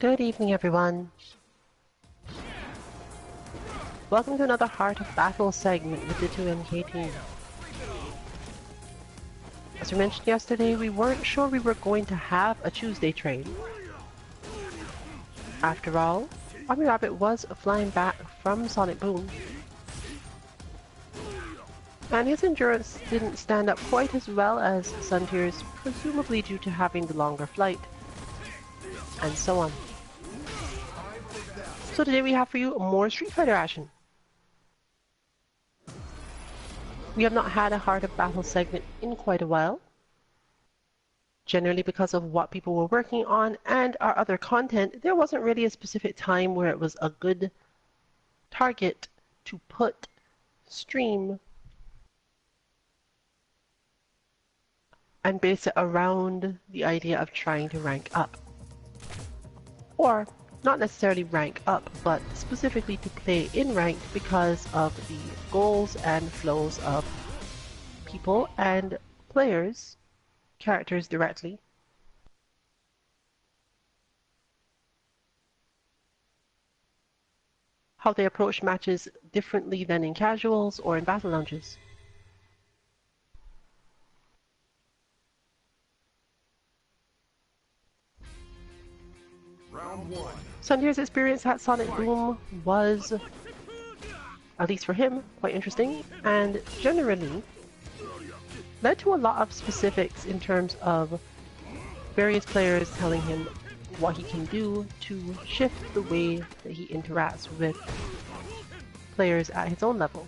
Good evening, everyone. Welcome to another Heart of Battle segment with the 2NK team. As we mentioned yesterday, we weren't sure we were going to have a Tuesday trade. After all, Army Rabbit was flying back from SonicBoom, and his endurance didn't stand up quite as well as Suntear's, presumably due to having the longer flight, and so on. So today we have for you more Street Fighter action. We have not had a Heart of Battle segment in quite a while, generally because of what people were working on and our other content. There wasn't really a specific time where it was a good target to put stream and base it around the idea of trying to rank up. Or not necessarily rank up, but specifically to play in ranked because of the goals and flows of people and players, characters directly. How they approach matches differently than in casuals or in battle lounges. Suntear's experience at SonicBoom was, at least for him, quite interesting, and generally led to a lot of specifics in terms of various players telling him what he can do to shift the way that he interacts with players at his own level.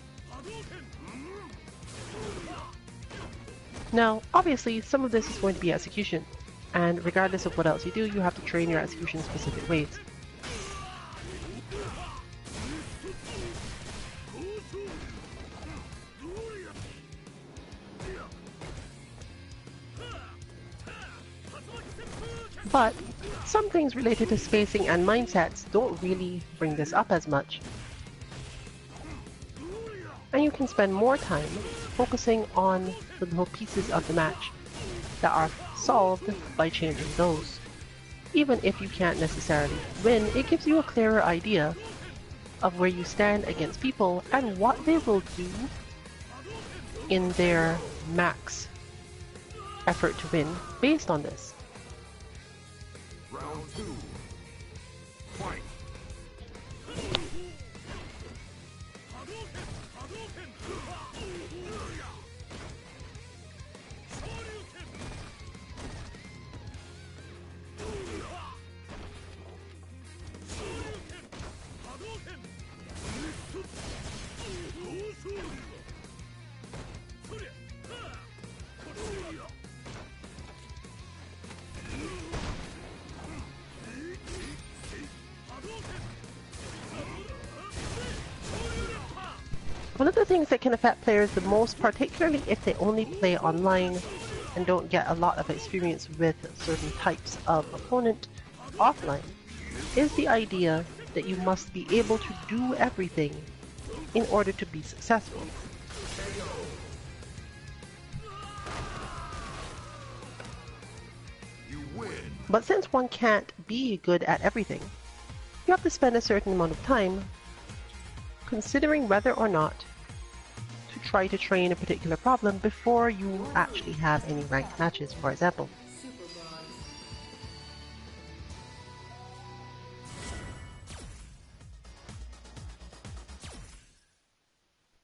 Now, obviously, some of this is going to be execution, and regardless of what else you do, you have to train your execution in specific ways. But some things related to spacing and mindsets don't really bring this up as much. And you can spend more time focusing on the little pieces of the match that are solved by changing those. Even if you can't necessarily win, it gives you a clearer idea of where you stand against people and what they will do in their max effort to win based on this. Round 2. Fight. One of the things that can affect players the most, particularly if they only play online and don't get a lot of experience with certain types of opponent offline, is the idea that you must be able to do everything in order to be successful. But since one can't be good at everything, you have to spend a certain amount of time considering whether or not to try to train a particular problem before you actually have any ranked matches, for example.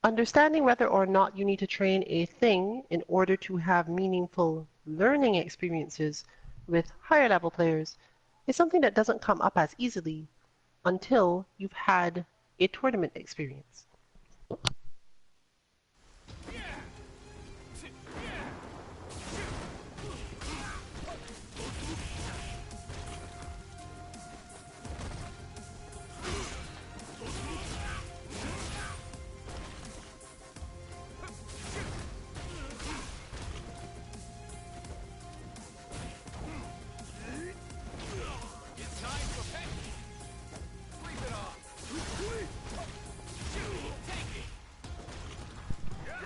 Understanding whether or not you need to train a thing in order to have meaningful learning experiences with higher level players is something that doesn't come up as easily until you've had a tournament experience.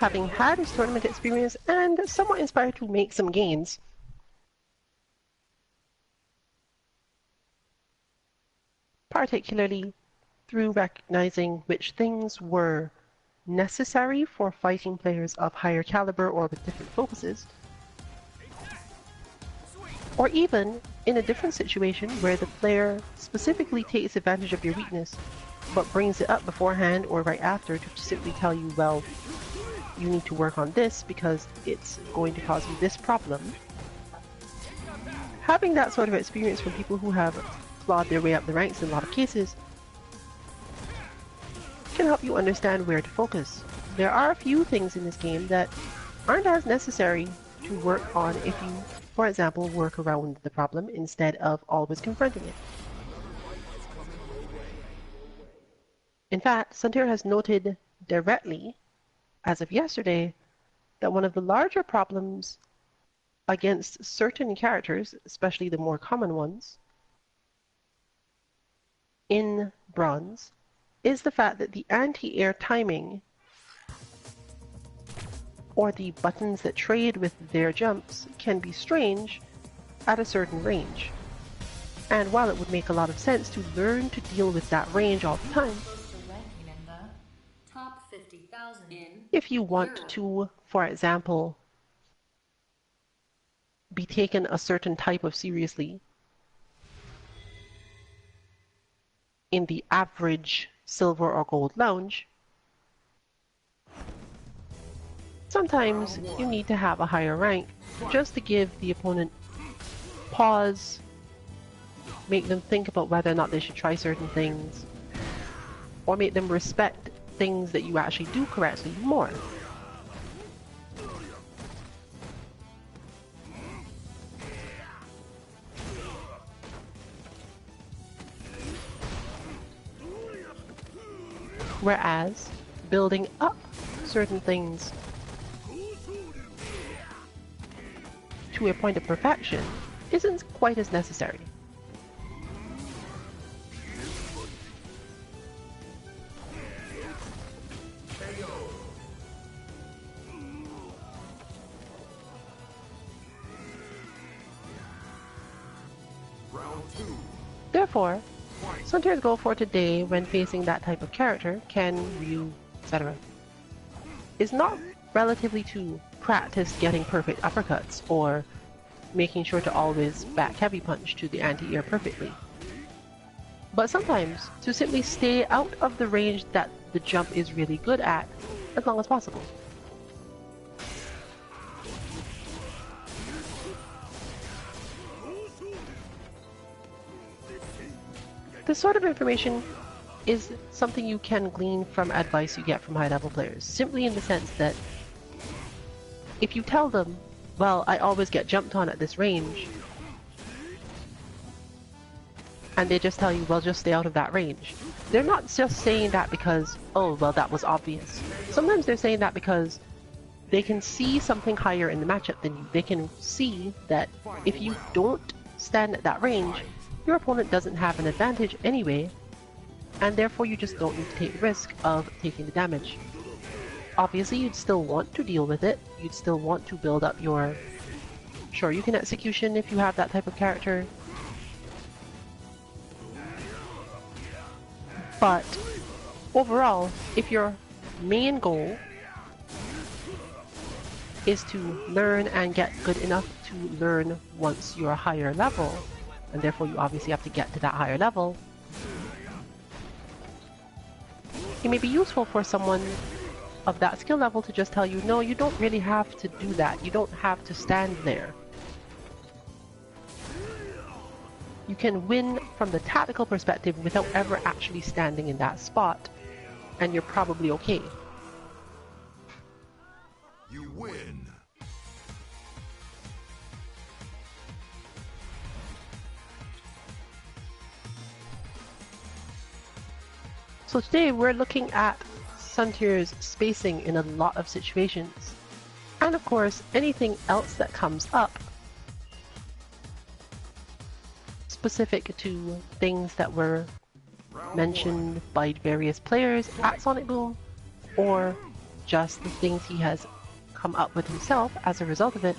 Having had his tournament experience and somewhat inspired to make some gains, particularly through recognizing which things were necessary for fighting players of higher caliber or with different focuses, or even in a different situation where the player specifically takes advantage of your weakness but brings it up beforehand or right after to simply tell you, well, you need to work on this because it's going to cause you this problem. Having that sort of experience from people who have clawed their way up the ranks in a lot of cases can help you understand where to focus. There are a few things in this game that aren't as necessary to work on if you, for example, work around the problem instead of always confronting it. In fact, Sunter has noted directly, as of yesterday, that one of the larger problems against certain characters, especially the more common ones, in Bronze, is the fact that the anti-air timing, or the buttons that trade with their jumps, can be strange at a certain range. And while it would make a lot of sense to learn to deal with that range all the time, if you want to, for example, be taken a certain type of seriously in the average silver or gold lounge, sometimes you need to have a higher rank just to give the opponent pause, make them think about whether or not they should try certain things, or make them respect things that you actually do correctly more. Whereas building up certain things to a point of perfection isn't quite as necessary. Therefore, Sunter's goal for today when facing that type of character, Ken, Ryu, etc., is not relatively to practice getting perfect uppercuts or making sure to always back heavy punch to the anti-air perfectly, but sometimes to simply stay out of the range that the jump is really good at as long as possible. This sort of information is something you can glean from advice you get from high-level players, simply in the sense that if you tell them, well, I always get jumped on at this range, and they just tell you, well, just stay out of that range, they're not just saying that because, oh, well, that was obvious. Sometimes they're saying that because they can see something higher in the matchup than you. They can see that if you don't stand at that range, your opponent doesn't have an advantage anyway, and therefore you just don't need to take the risk of taking the damage. Obviously, you'd still want to deal with it. You'd still want to build up your... Sure, you can execution if you have that type of character. But overall, if your main goal is to learn and get good enough to learn once you're a higher level, and therefore you obviously have to get to that higher level, it may be useful for someone of that skill level to just tell you, no, you don't really have to do that. You don't have to stand there. You can win from the tactical perspective without ever actually standing in that spot, and you're probably okay. You win. So today we're looking at Sunter's spacing in a lot of situations, and of course anything else that comes up specific to things that were mentioned by various players at SonicBoom, or just the things he has come up with himself as a result of it.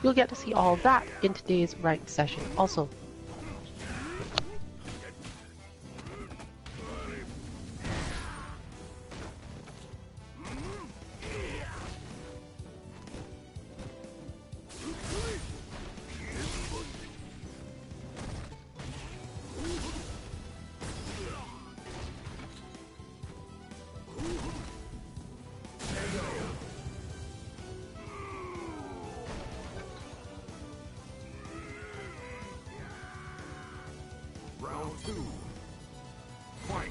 You'll get to see all that in today's ranked session also. Round 2. Fight.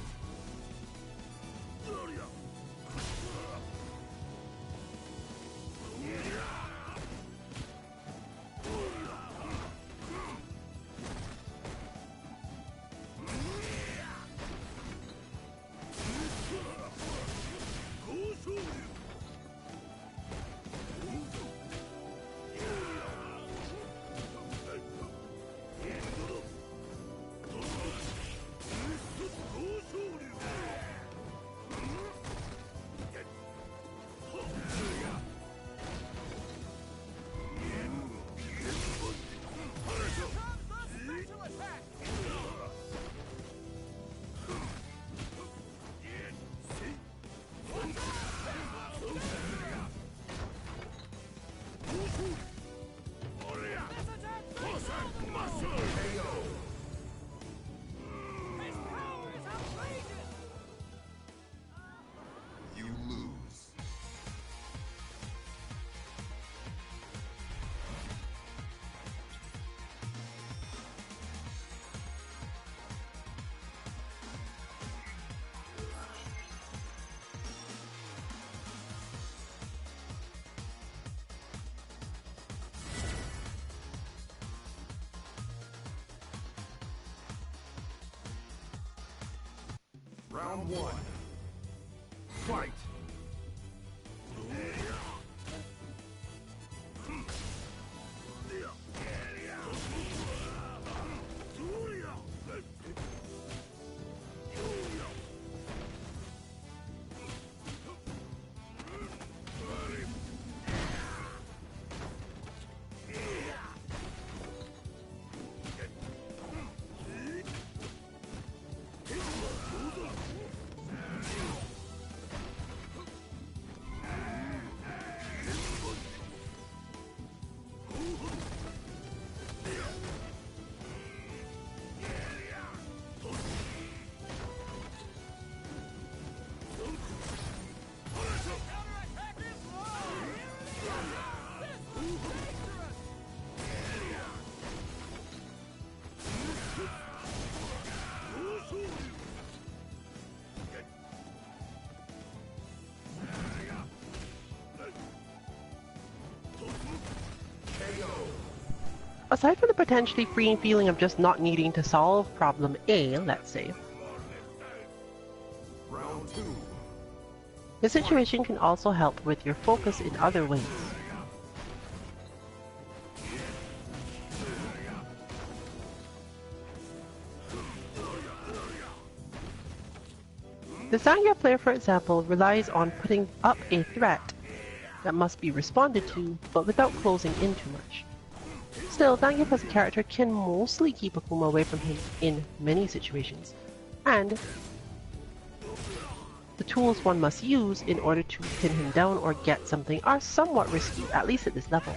You lose. Round 1. Fight. Aside from the potentially freeing feeling of just not needing to solve problem A, let's say, Round 2. the situation can also help with your focus in other ways. The Zangief player, for example, relies on putting up a threat that must be responded to, but without closing in too much. Still, Zangief as a character can mostly keep Akuma away from him in many situations, and the tools one must use in order to pin him down or get something are somewhat risky, at least at this level.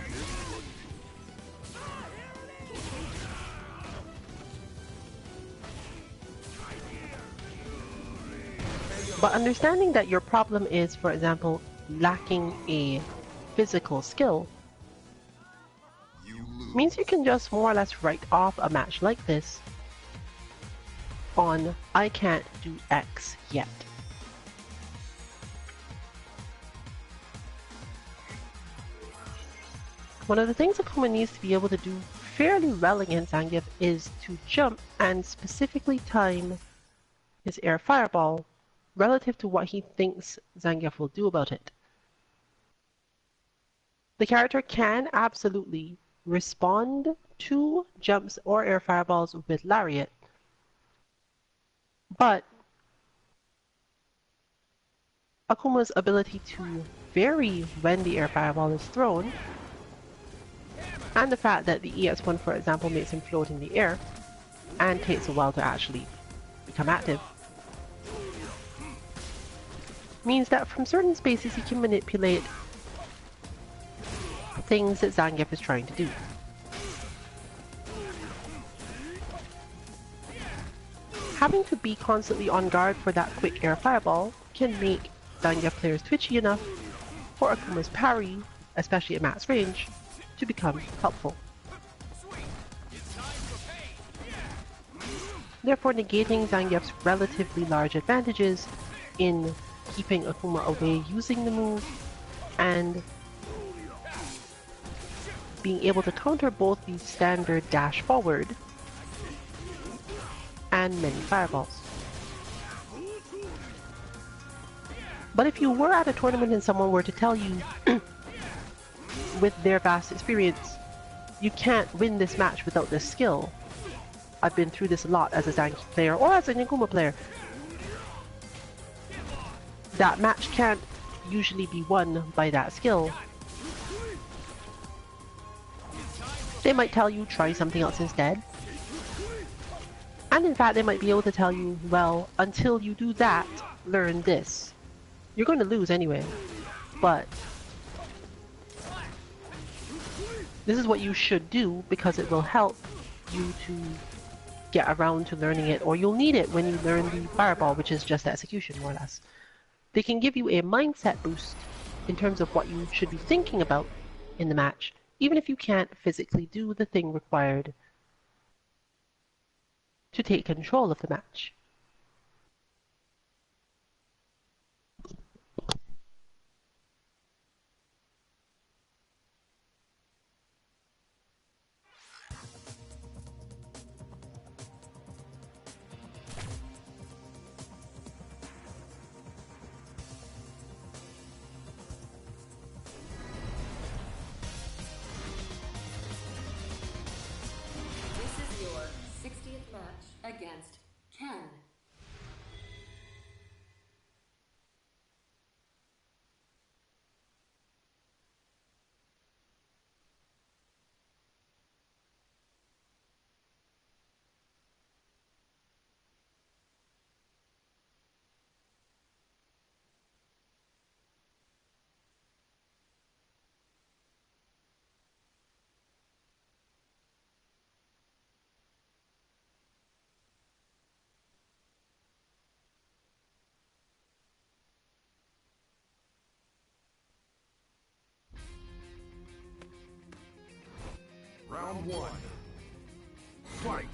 But understanding that your problem is, for example, lacking a physical skill, means you can just more or less write off a match like this on I can't do X yet. One of the things Akuma needs to be able to do fairly well against Zangief is to jump and specifically time his air fireball relative to what he thinks Zangief will do about it. The character can absolutely respond to jumps or air fireballs with Lariat, but Akuma's ability to vary when the air fireball is thrown and the fact that the EX1, for example, makes him float in the air and takes a while to actually become active, means that from certain spaces he can manipulate things that Zangief is trying to do. Having to be constantly on guard for that quick air fireball can make Zangief players twitchy enough for Akuma's parry, especially at max range, to become helpful. Therefore negating Zangief's relatively large advantages in keeping Akuma away using the move and being able to counter both the standard dash forward and many fireballs. But if you were at a tournament and someone were to tell you with their vast experience, you can't win this match without this skill. I've been through this a lot as a Zangief player or as an Akuma player. That match can't usually be won by that skill. They might tell you try something else instead. And in fact they might be able to tell you, well, until you do that, learn this. You're going to lose anyway, but this is what you should do because it will help you to get around to learning it, or you'll need it when you learn the fireball, which is just execution more or less. They can give you a mindset boost in terms of what you should be thinking about in the match, even if you can't physically do the thing required to take control of the match. Against Ken. Round one. Fight!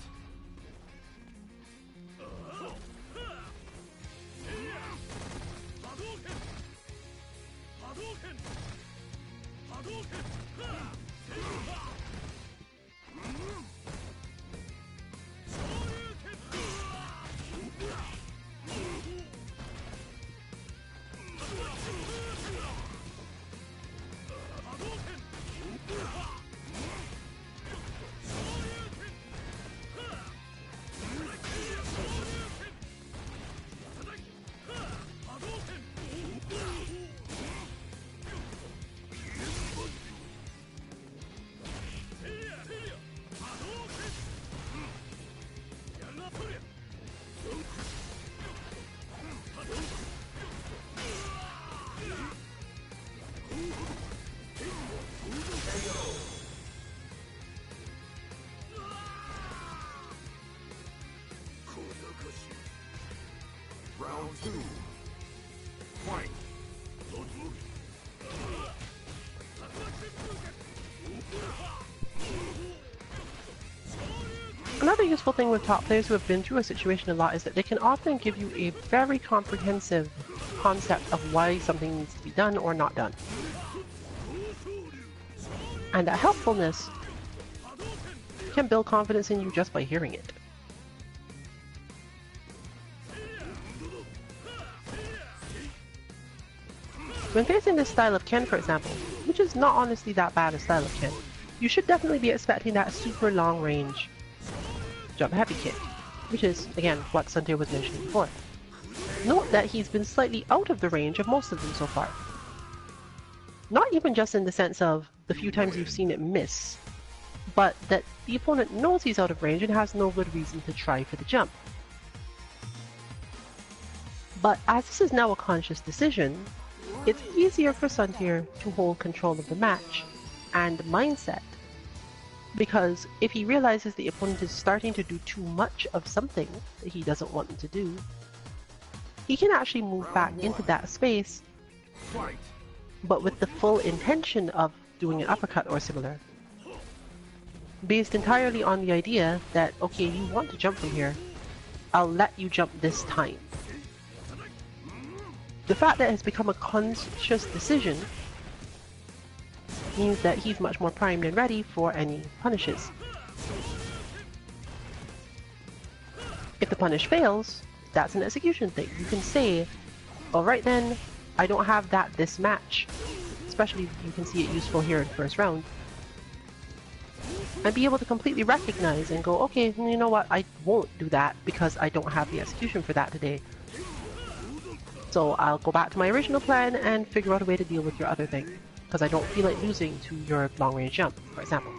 Round two. Fight! Another useful thing with top players who have been through a situation a lot is that they can often give you a very comprehensive concept of why something needs to be done or not done. And that helpfulness can build confidence in you just by hearing it. When facing this style of Ken, for example, which is not honestly that bad a style of Ken, you should definitely be expecting that super long range jump heavy kick, which is, again, what Sunday was mentioning before. Note that he's been slightly out of the range of most of them so far. Not even just in the sense of the few times you've seen it miss, but that the opponent knows he's out of range and has no good reason to try for the jump. But as this is now a conscious decision, it's easier for Suntier to hold control of the match and mindset, because if he realizes the opponent is starting to do too much of something that he doesn't want them to do, he can actually move back into that space, but with the full intention of doing an uppercut or similar, based entirely on the idea that, okay, you want to jump from here, I'll let you jump this time. The fact that it has become a conscious decision means that he's much more primed and ready for any punishes. If the punish fails, that's an execution thing. You can say, alright then, I don't have that this match. Especially you can see it useful here in first round. And be able to completely recognize and go, okay, you know what, I won't do that because I don't have the execution for that today. So I'll go back to my original plan and figure out a way to deal with your other thing, because I don't feel like losing to your long range jump, for example.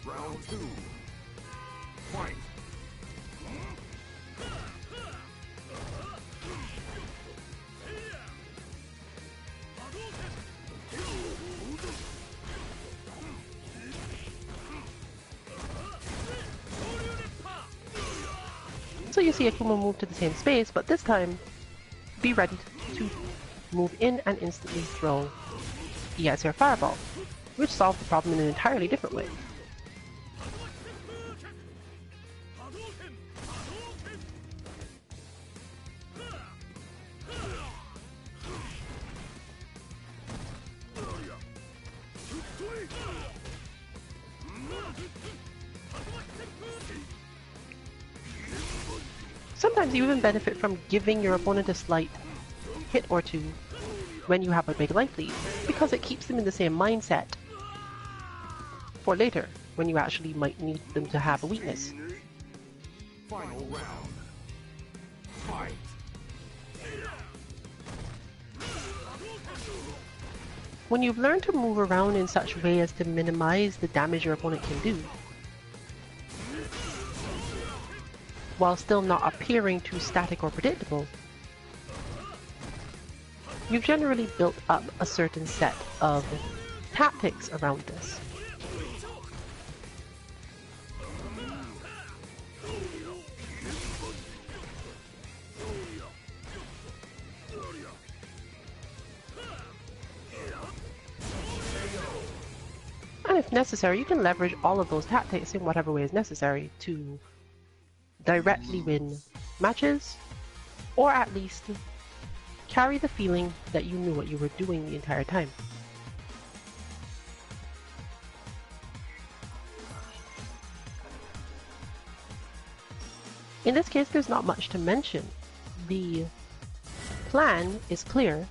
Round 2. Fight. So you see Akuma move to the same space, but this time, be ready to move in and instantly throw ESR Fireball, which solves the problem in an entirely different way. Sometimes you even benefit from giving your opponent a slight hit or two when you have a big life lead, because it keeps them in the same mindset for later, when you actually might need them to have a weakness. Final round. Fight. When you've learned to move around in such a way as to minimize the damage your opponent can do, while still not appearing too static or predictable, you've generally built up a certain set of tactics around this. And if necessary, you can leverage all of those tactics in whatever way is necessary to directly win matches, or at least carry the feeling that you knew what you were doing the entire time. In this case, there's not much to mention. The plan is clear,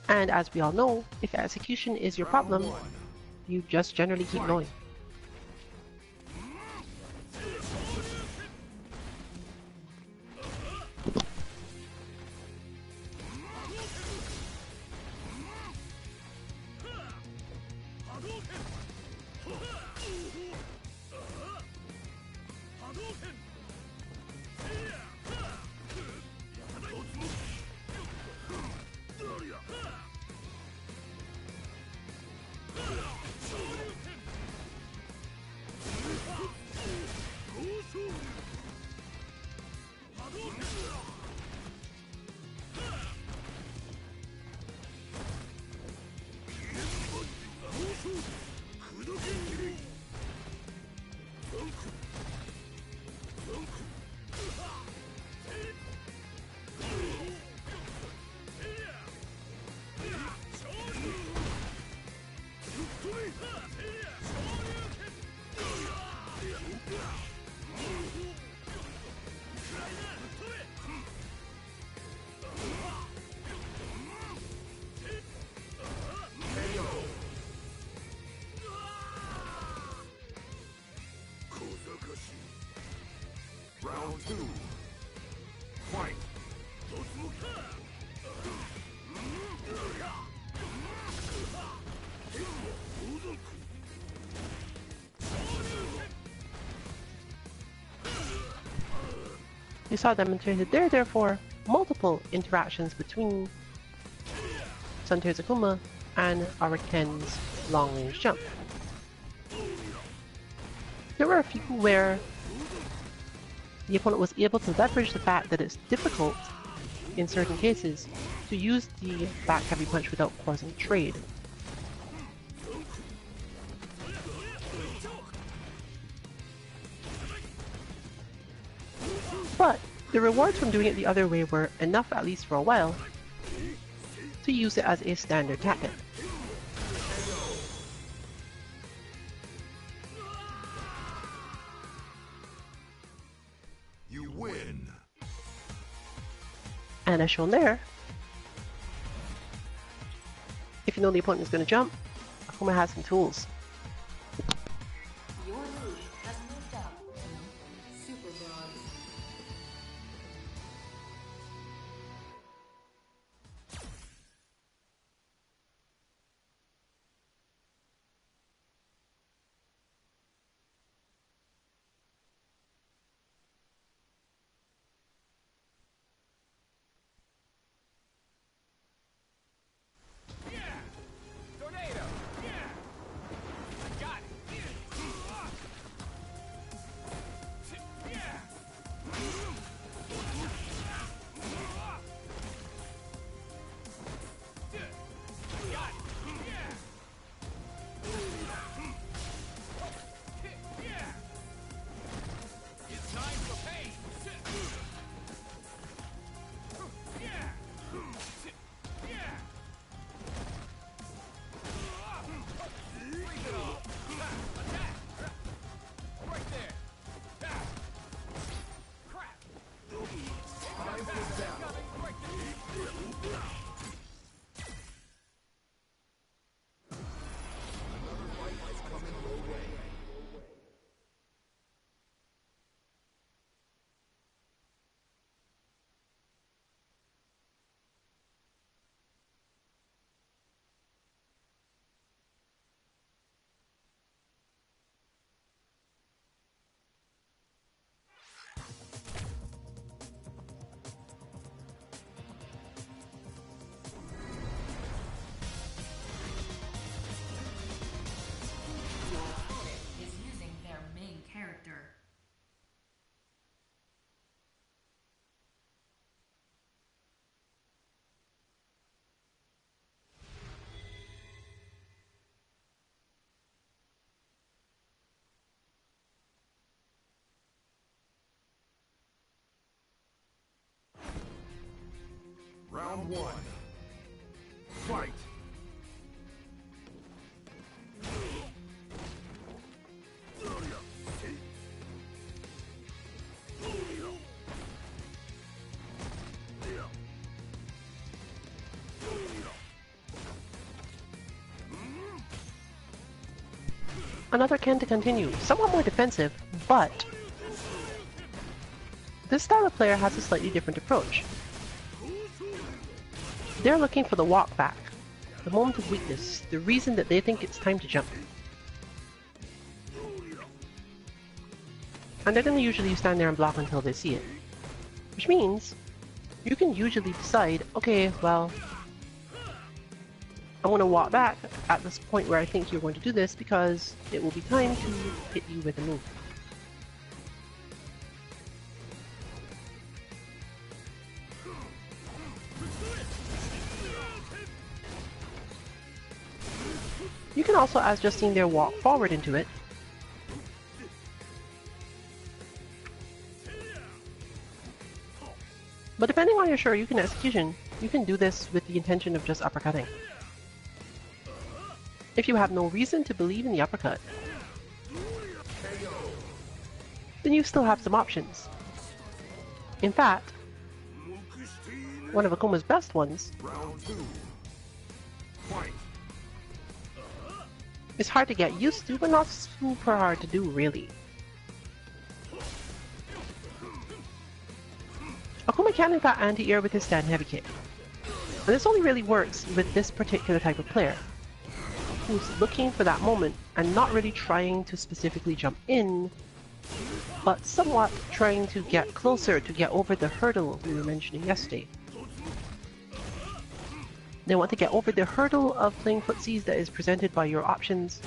and as we all know, if execution is your problem, you just generally keep going. Round 2. Fight. You saw demonstrated there, therefore, multiple interactions between Suntear's Akuma and our Ken's long-range jump. There were a few where the opponent was able to leverage the fact that it's difficult, in certain cases, to use the back heavy punch without causing trade. But the rewards from doing it the other way were enough, at least for a while, to use it as a standard tactic. You win. And as shown there, if you know the opponent is going to jump, Akuma has some tools. Your lead has moved up to Super Bronze. Tornado. Got it. It's time for pain. Freeze it all. Attack. Right there. Crap. Time for down. Right there. Your opponent is using their main character. Round one. Fight. Another Ken to continue, somewhat more defensive, but this style of player has a slightly different approach. They're looking for the walk back, the moment of weakness, the reason that they think it's time to jump. And they're going to usually stand there and block until they see it. Which means, you can usually decide, okay, well, I'm going to walk back at this point where I think you're going to do this because it will be time to hit you with a move. You can also, as just seen there, walk forward into it. But depending on your Shoryuken execution, you can do this with the intention of just uppercutting. If you have no reason to believe in the uppercut, then you still have some options. In fact, one of Akuma's best ones Round two. Fight. is hard to get used to, but not super hard to do, really. Akuma can in fact anti-air with his stand heavy kick. And this only really works with this particular type of player, who's looking for that moment and not really trying to specifically jump in, but somewhat trying to get closer, to get over the hurdle we were mentioning yesterday. They want to get over the hurdle of playing footsies that is presented by your options,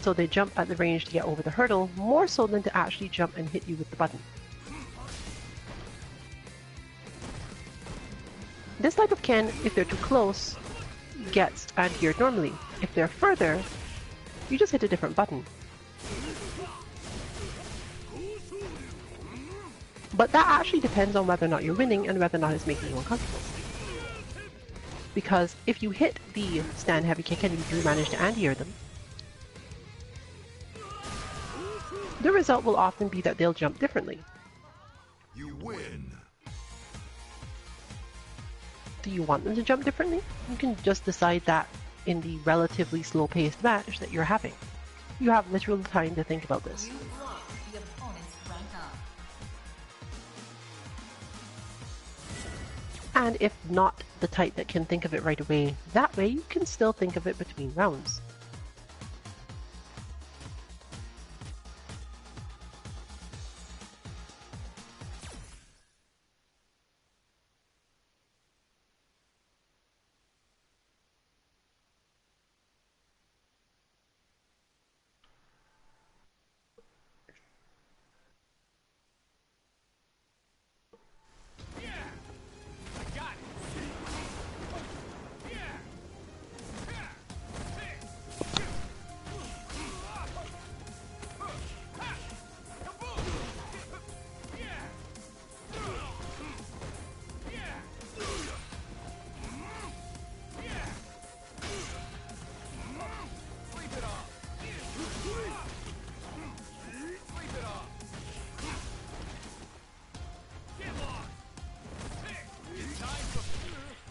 so they jump at the range to get over the hurdle, more so than to actually jump and hit you with the button. This type of Ken, if they're too close, gets anti-aired normally. If they're further, you just hit a different button. But that actually depends on whether or not you're winning and whether or not it's making you uncomfortable. Because if you hit the stand heavy kick and you do manage to anti-air them, the result will often be that they'll jump differently. You win. Do you want them to jump differently? You can just decide that in the relatively slow-paced match that you're having. You have literal time to think about this. You block the opponent's rank up. And if not the type that can think of it right away, that way you can still think of it between rounds.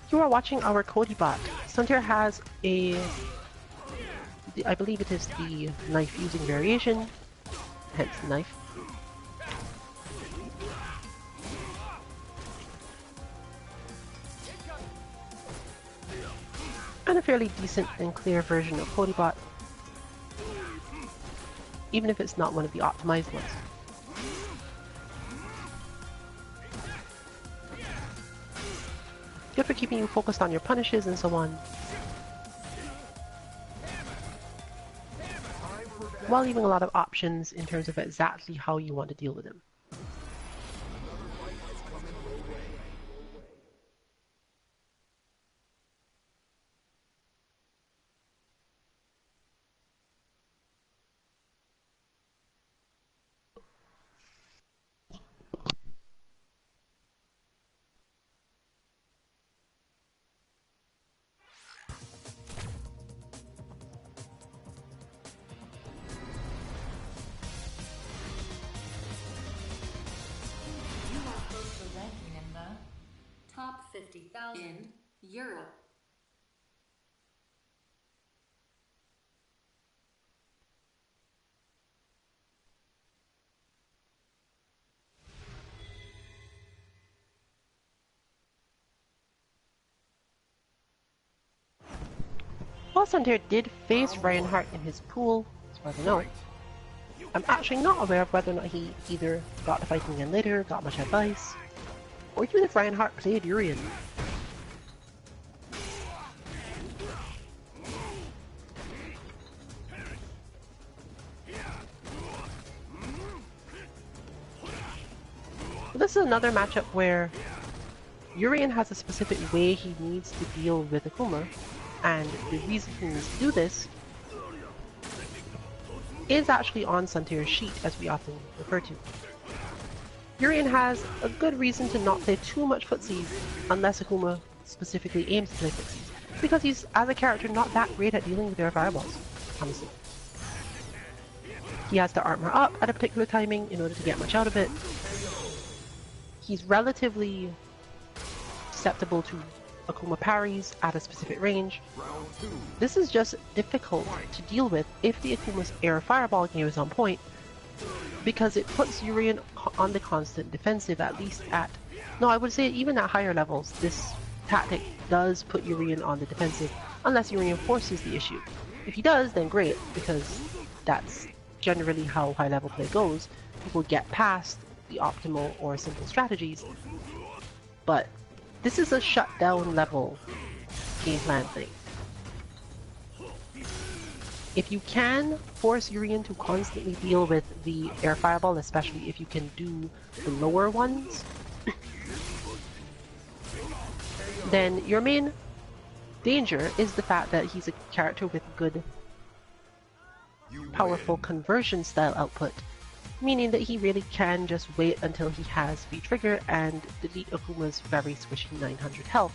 You are watching our Cody bot. Suntier has a, I believe it is the knife using variation, hence the knife. And a fairly decent and clear version of Cody bot, even if it's not one of the optimized ones. Good for keeping you focused on your punishes and so on, while leaving a lot of options in terms of exactly how you want to deal with them. Top 50,000 in Europe. While Suntier did face Reinhardt in his pool, as far as I know, I'm actually not aware of whether or not he either got to fighting again later, got much advice, or even if Reinhardt played Urian. This is another matchup where Urian has a specific way he needs to deal with Akuma, and the reason he needs to do this is actually on Suntier's sheet, as we often refer to. Urian has a good reason to not play too much footsies unless Akuma specifically aims to play footsies, because he's, as a character, not that great at dealing with their fireballs, honestly. He has to armor up at a particular timing in order to get much out of it. He's relatively susceptible to Akuma parries at a specific range. This is just difficult to deal with if the Akuma's air fireball game is on point, because it puts Urian on the constant defensive, at least at, no, I would say even at higher levels, this tactic does put Urian on the defensive unless Urian forces the issue. If he does, then great, because that's generally how high level play goes. People get past the optimal or simple strategies, but this is a shutdown level game plan thing. If you can force Urian to constantly deal with the air fireball, especially if you can do the lower ones, then your main danger is the fact that he's a character with good, powerful conversion style output, meaning that he really can just wait until he has V-Trigger and delete Akuma's very squishy 900 health.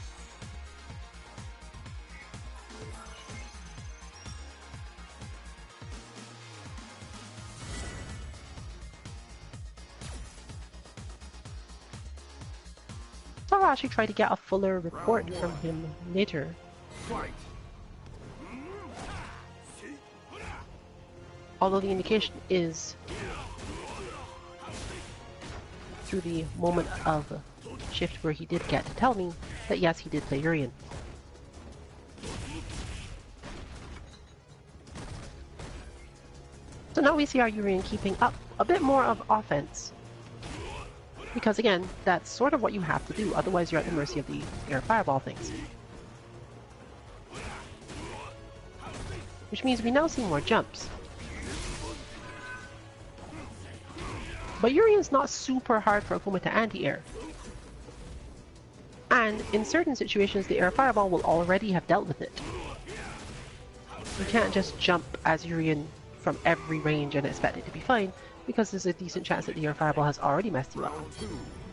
So I'll actually try to get a fuller report from him later. Although the indication is through the moment of shift where he did get to tell me that yes, he did play Urian. So now we see our Urian keeping up a bit more of offense. Because again, that's sort of what you have to do, otherwise you're at the mercy of the air fireball things. Which means we now see more jumps. But Urian's not super hard for Akuma to anti-air. And in certain situations, the air fireball will already have dealt with it. You can't just jump as Urian from every range and expect it to be fine, because there's a decent chance that the air fireball has already messed you up.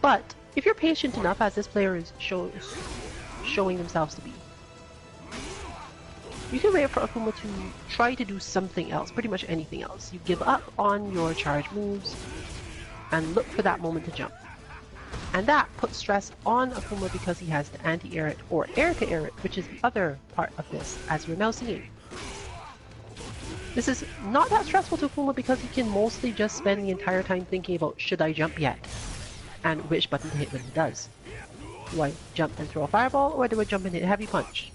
But if you're patient enough, as this player is showing themselves to be, you can wait for Akuma to try to do something else, pretty much anything else. You give up on your charge moves and look for that moment to jump. And that puts stress on Akuma because he has to anti-air it or air to air it, which is the other part of this, as we're now seeing. This is not that stressful to Akuma because he can mostly just spend the entire time thinking about should I jump yet? And which button to hit when he does. Do I jump and throw a fireball, or do I jump and hit a heavy punch?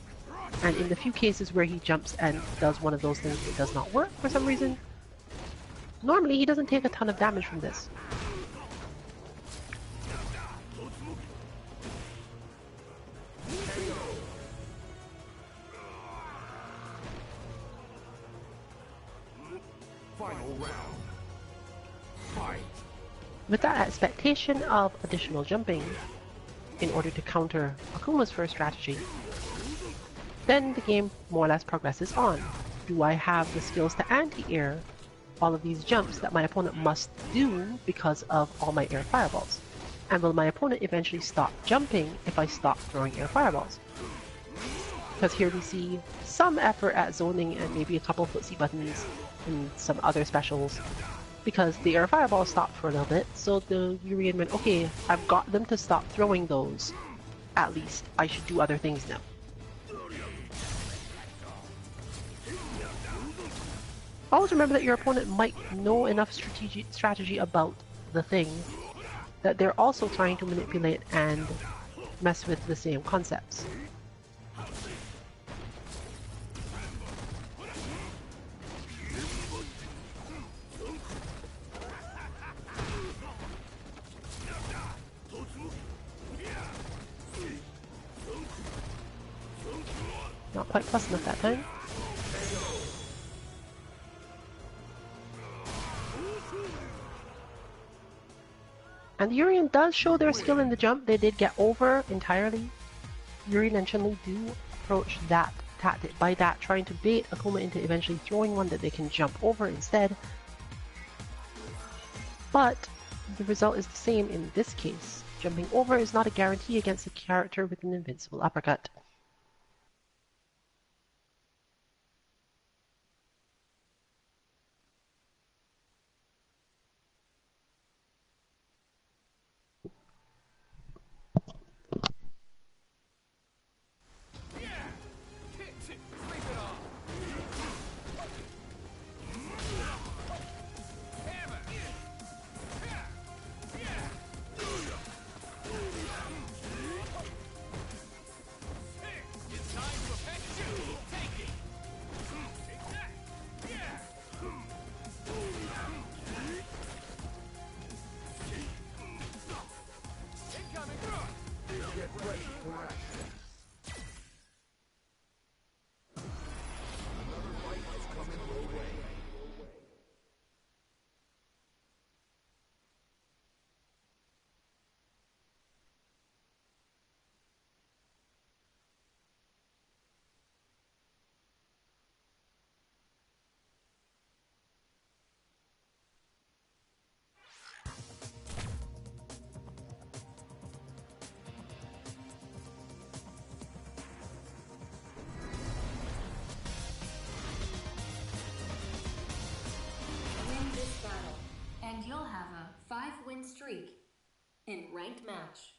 And in the few cases where he jumps and does one of those things that does not work for some reason, normally he doesn't take a ton of damage from this. Final round. Fight. With that expectation of additional jumping in order to counter Akuma's first strategy, then the game more or less progresses on. Do I have the skills to anti-air all of these jumps that my opponent must do because of all my air fireballs? And will my opponent eventually stop jumping if I stop throwing air fireballs? Because here we see some effort at zoning and maybe a couple footsie buttons and some other specials, because the air fireball stopped for a little bit, so the Urian went, okay, I've got them to stop throwing those. At least I should do other things now. Always remember that your opponent might know enough strategy about the thing that they're also trying to manipulate and mess with the same concepts. Not quite close enough that time. And the Urian does show their skill in the jump. They did get over entirely. Urian and Chun-Li do approach that tactic by that, trying to bait Akuma into eventually throwing one that they can jump over instead. But the result is the same in this case. Jumping over is not a guarantee against a character with an invincible uppercut. 5-win streak in ranked match.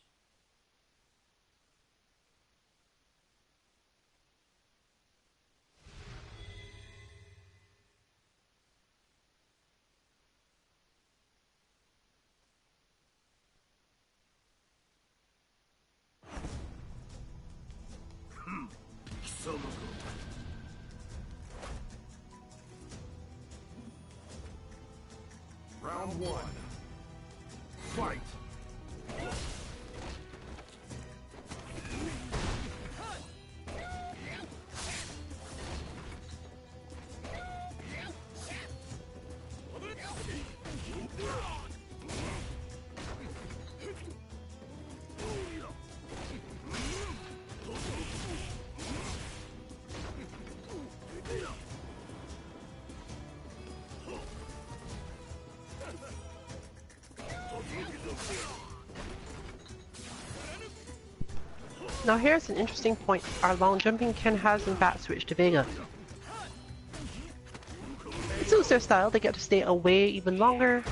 Round one. Fight! Now here's an interesting point. Our long jumping Ken has in fact switched to Vega. It suits their style, they get to stay away even longer,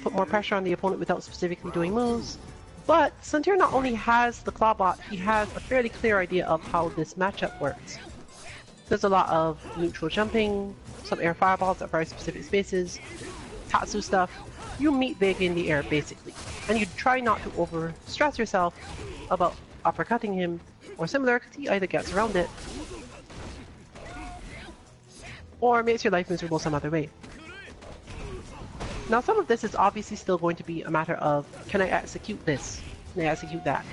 put more pressure on the opponent without specifically doing moves. But Santir not only has the Clawbot, he has a fairly clear idea of how this matchup works. There's a lot of neutral jumping, some air fireballs at very specific spaces, Tatsu stuff. You meet Vega in the air basically, and you try not to over stress yourself about uppercutting him or similar, because he either gets around it or makes your life miserable some other way. Now some of this is obviously still going to be a matter of, can I execute this? Can I execute that?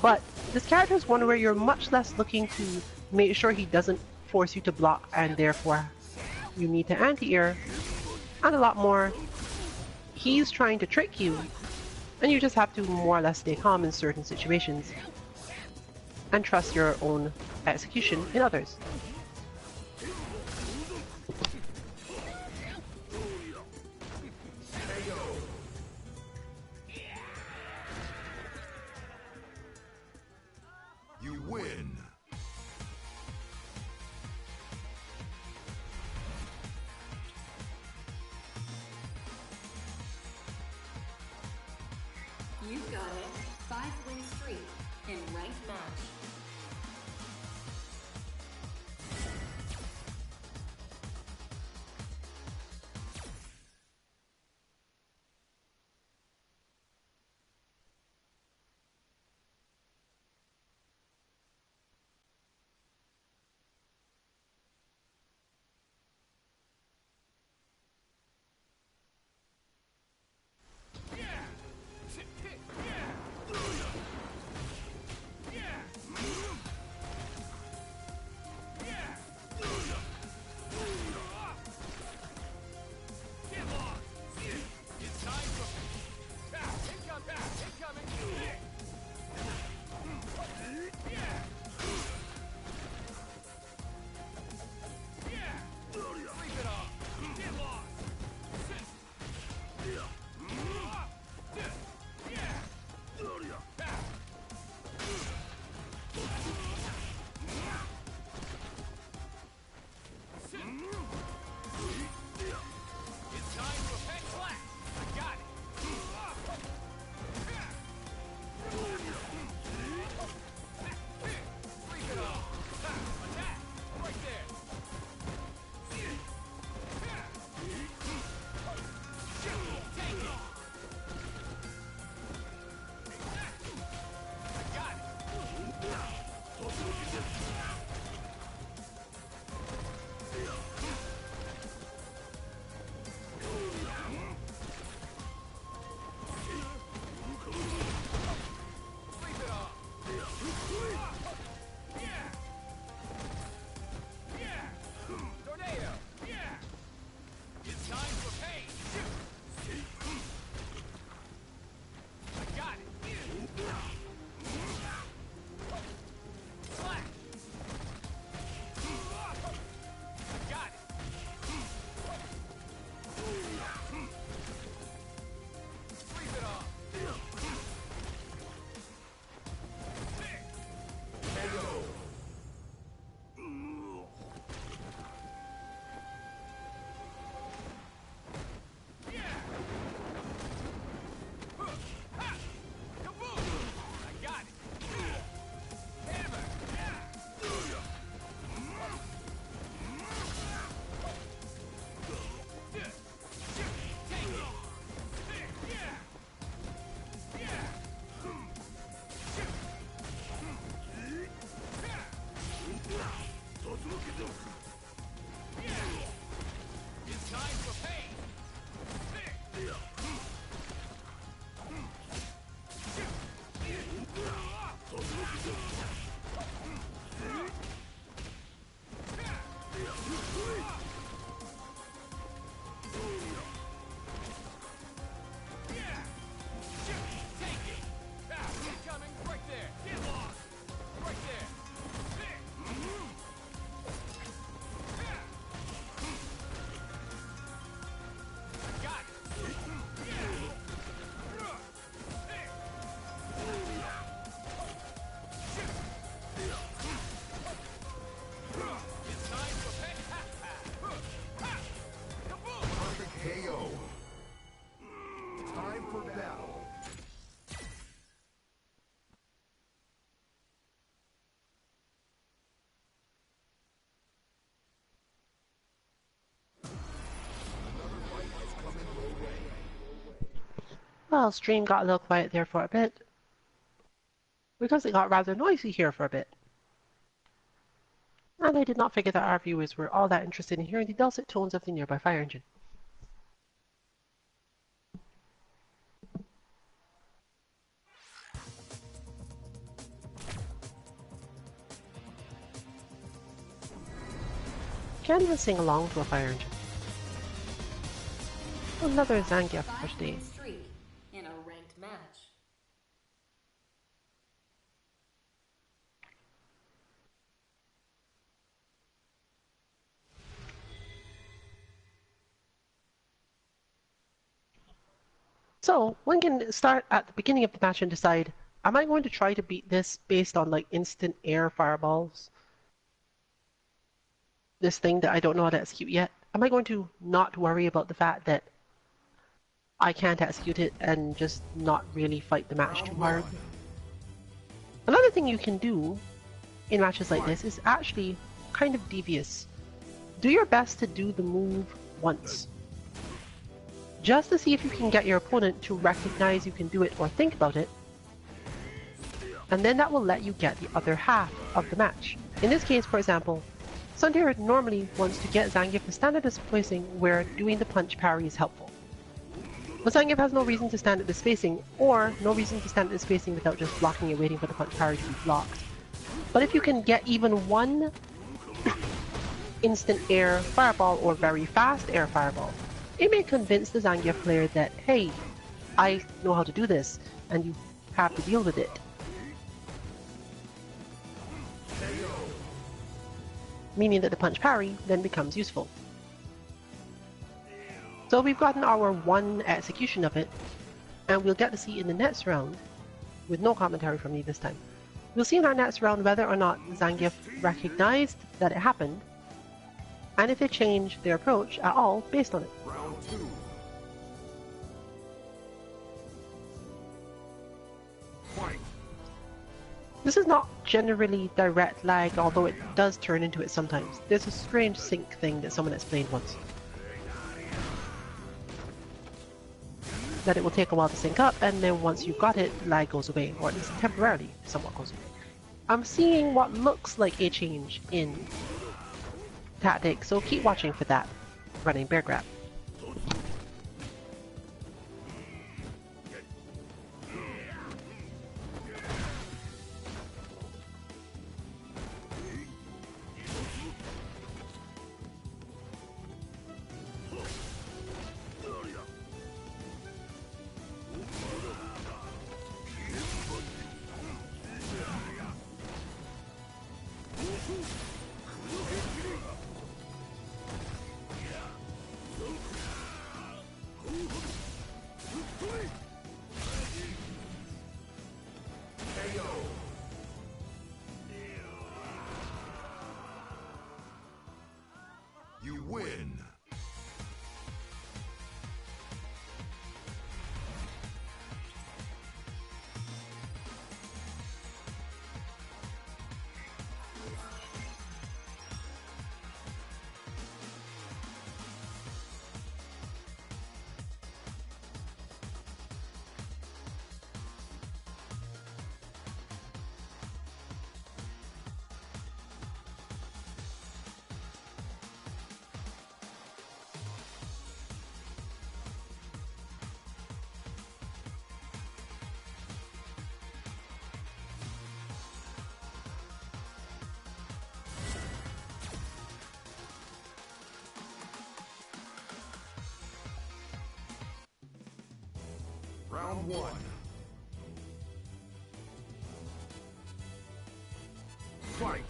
But this character is one where you're much less looking to make sure he doesn't force you to block and therefore you need to anti-air, and a lot more, he's trying to trick you and you just have to more or less stay calm in certain situations and trust your own execution in others. You win! You've got it. 5-win streak in ranked match. Well, stream got a little quiet there for a bit, because it got rather noisy here for a bit. And I did not figure that our viewers were all that interested in hearing the dulcet tones of the nearby fire engine. Can't even sing along to a fire engine. Another Zangief first day. Streak in a ranked match. So, one can start at the beginning of the match and decide, am I going to try to beat this based on like instant air fireballs? This thing that I don't know how to execute yet? Am I going to not worry about the fact that I can't execute it and just not really fight the match too hard? Another thing you can do in matches like this is actually kind of devious. Do your best to do the move once, just to see if you can get your opponent to recognize you can do it or think about it, and then that will let you get the other half of the match. In this case, for example, Sundare normally wants to get Zangief to stand at this spacing where doing the punch parry is helpful. But Zangief has no reason to stand at this spacing, or no reason to stand at this spacing without just blocking and waiting for the punch parry to be blocked. But if you can get even one instant air fireball or very fast air fireball, it may convince the Zangief player that, hey, I know how to do this, and you have to deal with it. Meaning that the punch parry then becomes useful. So we've gotten our one execution of it, and we'll get to see in the next round, with no commentary from me this time, we'll see in our next round whether or not Zangief recognized that it happened, and if they changed their approach at all based on it. Round 2. Fight. This is not generally direct lag, although it does turn into it sometimes. There's a strange sync thing that someone explained once, that it will take a while to sync up, and then once you've got it, the lag goes away, or at least temporarily somewhat goes away. I'm seeing what looks like a change in tactics, so keep watching for that. Running bear grab. You win. Round 1. Fight.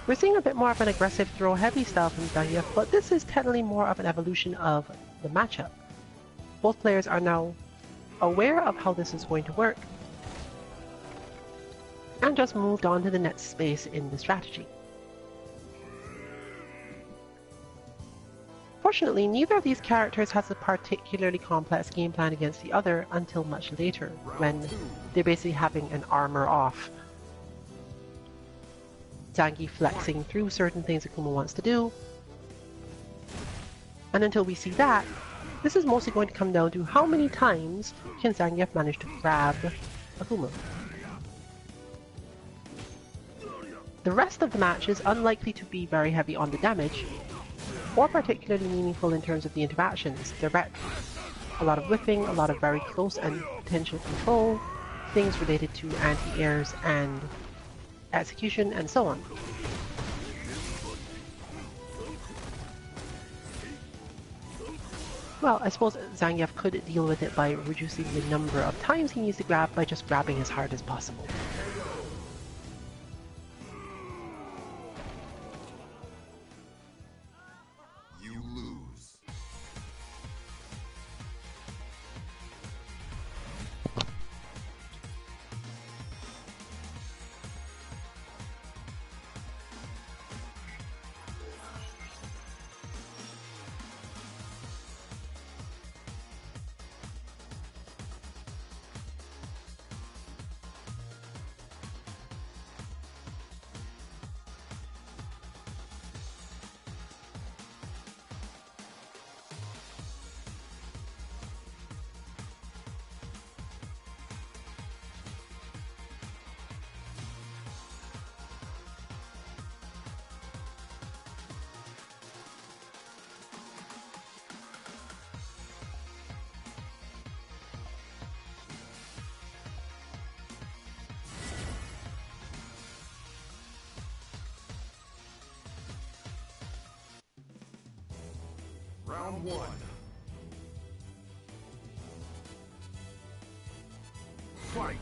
We're seeing a bit more of an aggressive throw-heavy style from Zangief, but this is technically more of an evolution of the matchup. Both players are now aware of how this is going to work, and just moved on to the next space in the strategy. Fortunately, neither of these characters has a particularly complex game plan against the other until much later, when they're basically having an armor off. Zangief flexing through certain things Akuma wants to do. And until we see that, this is mostly going to come down to how many times can Zangief manage to grab Akuma. The rest of the match is unlikely to be very heavy on the damage, or particularly meaningful in terms of the interactions. Direct, a lot of whipping, a lot of very close and potential control, things related to anti-airs and execution, and so on. Well, I suppose Zangief could deal with it by reducing the number of times he needs to grab by just grabbing as hard as possible. Round one. Fight!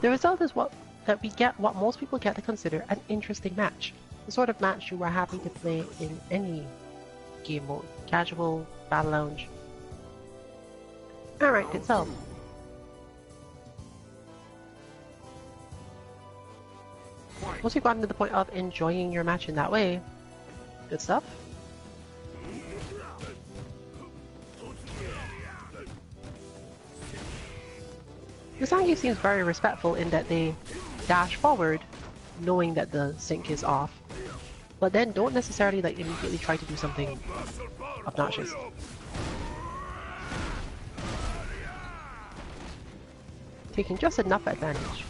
The result is that we get what most people get to consider an interesting match. The sort of match you are happy to play in any game mode. Casual, battle lounge. Alright, itself. Once you've gotten to the point of enjoying your match in that way, good stuff. The Zangief seems very respectful in that they dash forward, knowing that the sync is off, but then don't necessarily immediately try to do something obnoxious. Taking just enough advantage.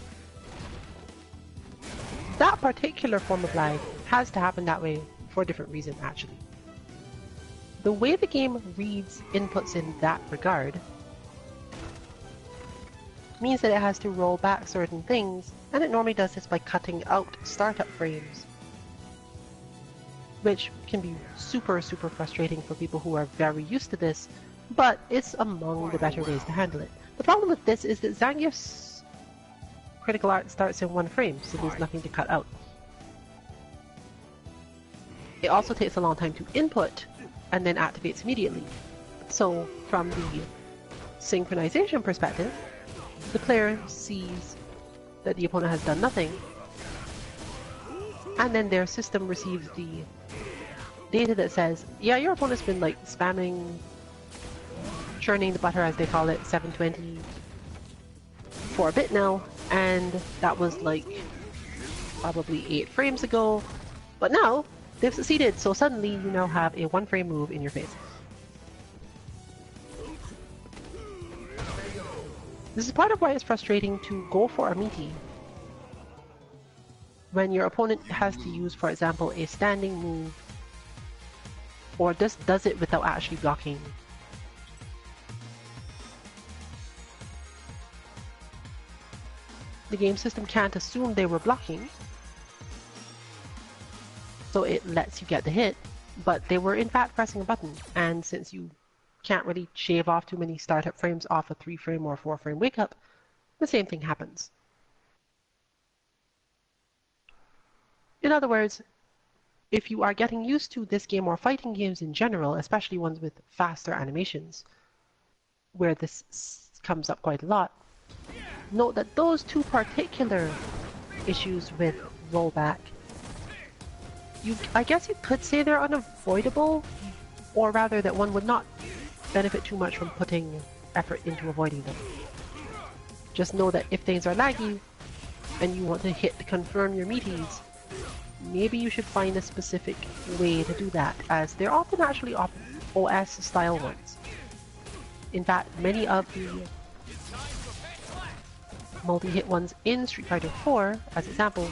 That particular form of lag has to happen that way for a different reason, actually. The way the game reads inputs in that regard means that it has to roll back certain things, and it normally does this by cutting out startup frames, which can be super frustrating for people who are very used to this, but it's among the better ways to handle it. The problem with this is that Zangief's critical art starts in one frame, so there's nothing to cut out. It also takes a long time to input, and then activates immediately. So from the synchronization perspective, the player sees that the opponent has done nothing, and then their system receives the data that says, yeah, your opponent's been like spamming, churning the butter as they call it, 720 for a bit now, and that was like probably 8 frames ago, but now they've succeeded, so suddenly you now have a 1-frame move in your face. This is part of why it's frustrating to go for a meaty when your opponent has to use, for example, a standing move, or just does it without actually blocking. The game system can't assume they were blocking, so it lets you get the hit, but they were in fact pressing a button, and since you can't really shave off too many startup frames off a 3-frame or 4-frame wake up, the same thing happens. In other words, if you are getting used to this game or fighting games in general, especially ones with faster animations, where this comes up quite a lot, note that those two particular issues with rollback, I guess you could say they're unavoidable, or rather that one would not benefit too much from putting effort into avoiding them. Just know that if things are laggy and you want to hit to confirm your meaties, maybe you should find a specific way to do that, as they're often actually OS style ones. In fact, many of the multi-hit ones in Street Fighter 4, as example,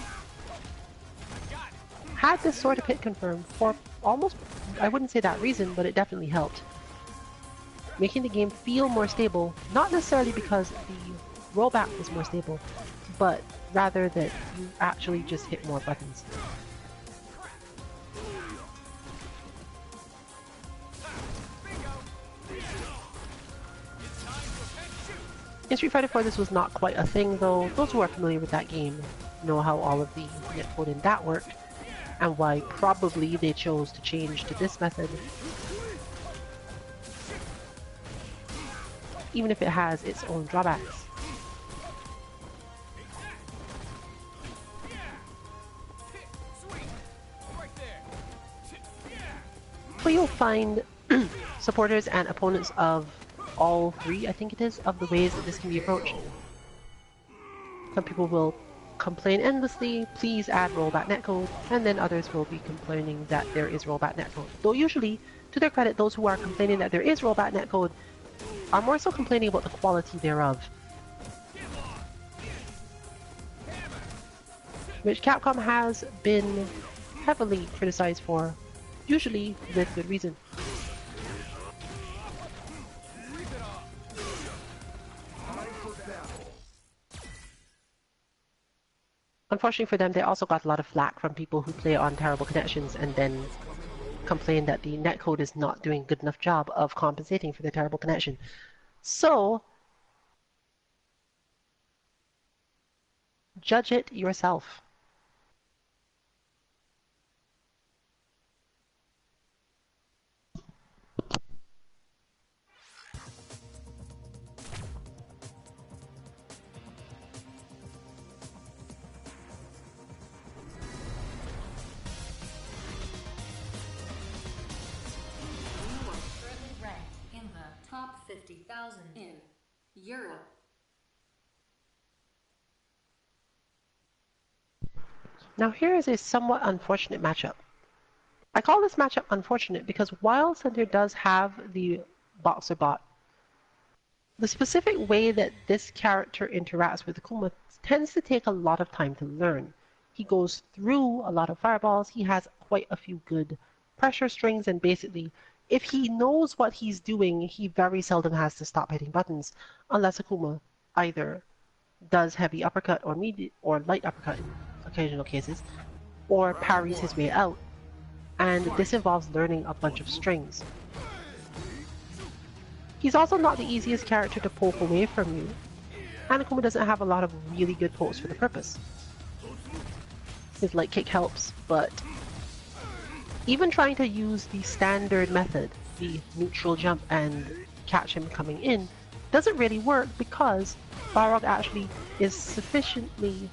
had this sort of hit confirm for almost, I wouldn't say that reason, but it definitely helped. Making the game feel more stable, not necessarily because the rollback was more stable, but rather that you actually just hit more buttons. In Street Fighter 4 this was not quite a thing though. Those who are familiar with that game know how all of the netcode in that worked, and why probably they chose to change to this method, even if it has its own drawbacks. But you'll find supporters and opponents of all three, I think it is, of the ways that this can be approached. Some people will complain endlessly, please add rollback netcode, and then others will be complaining that there is rollback netcode. Though usually, to their credit, those who are complaining that there is rollback netcode are more so complaining about the quality thereof, which Capcom has been heavily criticized for, usually with good reason. Unfortunately for them, they also got a lot of flack from people who play on terrible connections and then complain that the netcode is not doing a good enough job of compensating for the terrible connection. So, judge it yourself. Top 50,000 in Europe. Now here is a somewhat unfortunate matchup. I call this matchup unfortunate because while Center does have the Boxer bot, the specific way that this character interacts with Akuma tends to take a lot of time to learn. He goes through a lot of fireballs, he has quite a few good pressure strings, and basically if he knows what he's doing, he very seldom has to stop hitting buttons, unless Akuma either does heavy uppercut or light uppercut in occasional cases, or parries his way out. And this involves learning a bunch of strings. He's also not the easiest character to poke away from you, and Akuma doesn't have a lot of really good pokes for the purpose. His light kick helps, but even trying to use the standard method, the neutral jump and catch him coming in, doesn't really work because Balrog actually is sufficiently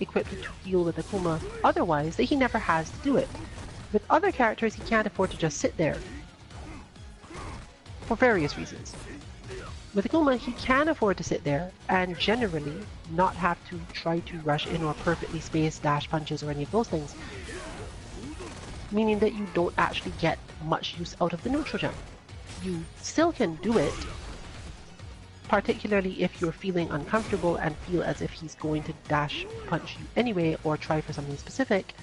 equipped to deal with Akuma otherwise that he never has to do it. With other characters, he can't afford to just sit there, for various reasons. With Akuma, he can afford to sit there and generally not have to try to rush in or perfectly space dash punches or any of those things, meaning that you don't actually get much use out of the neutral jump. You still can do it, particularly if you're feeling uncomfortable and feel as if he's going to dash punch you anyway or try for something specific,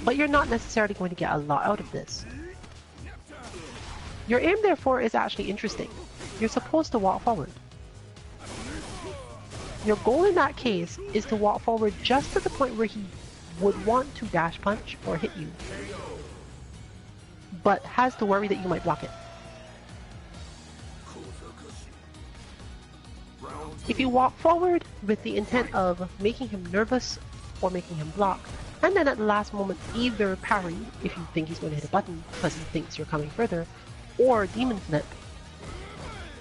but you're not necessarily going to get a lot out of this. Your aim, therefore, is actually interesting. You're supposed to walk forward. Your goal in that case is to walk forward just to the point where he would want to dash punch or hit you, but has to worry that you might block it. If you walk forward with the intent of making him nervous or making him block, and then at the last moment either parry if you think he's going to hit a button because he thinks you're coming further, or demon flip,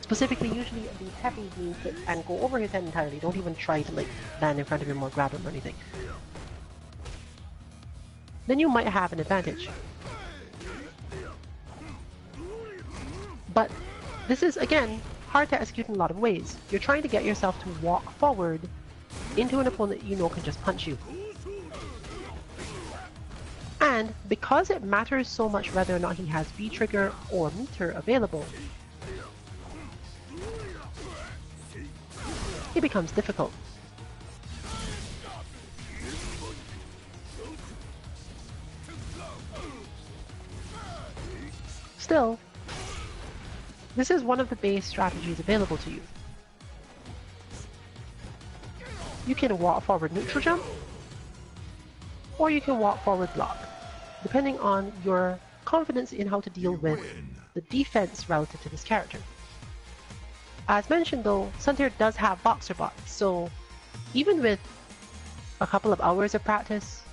specifically usually the heavy demon flip and go over his head entirely. Don't even try to like land in front of him or grab him or anything. Then you might have an advantage. But this is, again, hard to execute in a lot of ways. You're trying to get yourself to walk forward into an opponent you know can just punch you. And because it matters so much whether or not he has V-trigger or meter available, it becomes difficult. Still, this is one of the base strategies available to you. You can walk forward neutral jump, or you can walk forward block, depending on your confidence in how to deal with the defense relative to this character. As mentioned though, Suntier does have boxer bots, so even with a couple of hours of practice,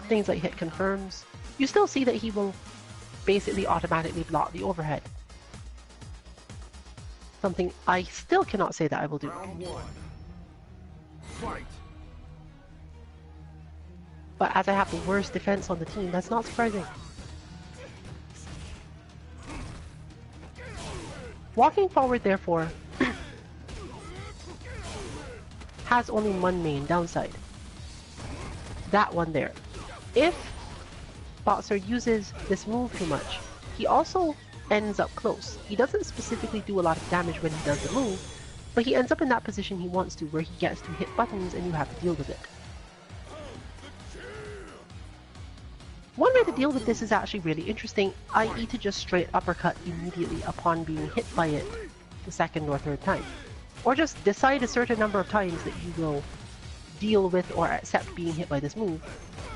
things like hit confirms, you still see that he will basically automatically block the overhead. Something I still cannot say that I will do. Round one. Fight. But as I have the worst defense on the team, that's not surprising. Walking forward, therefore, has only one main downside. That one there. If Boxer uses this move too much, he also ends up close. He doesn't specifically do a lot of damage when he does the move, but he ends up in that position he wants to, where he gets to hit buttons and you have to deal with it. One way to deal with this is actually really interesting, i.e. to just straight uppercut immediately upon being hit by it the second or third time. Or just decide a certain number of times that you will deal with or accept being hit by this move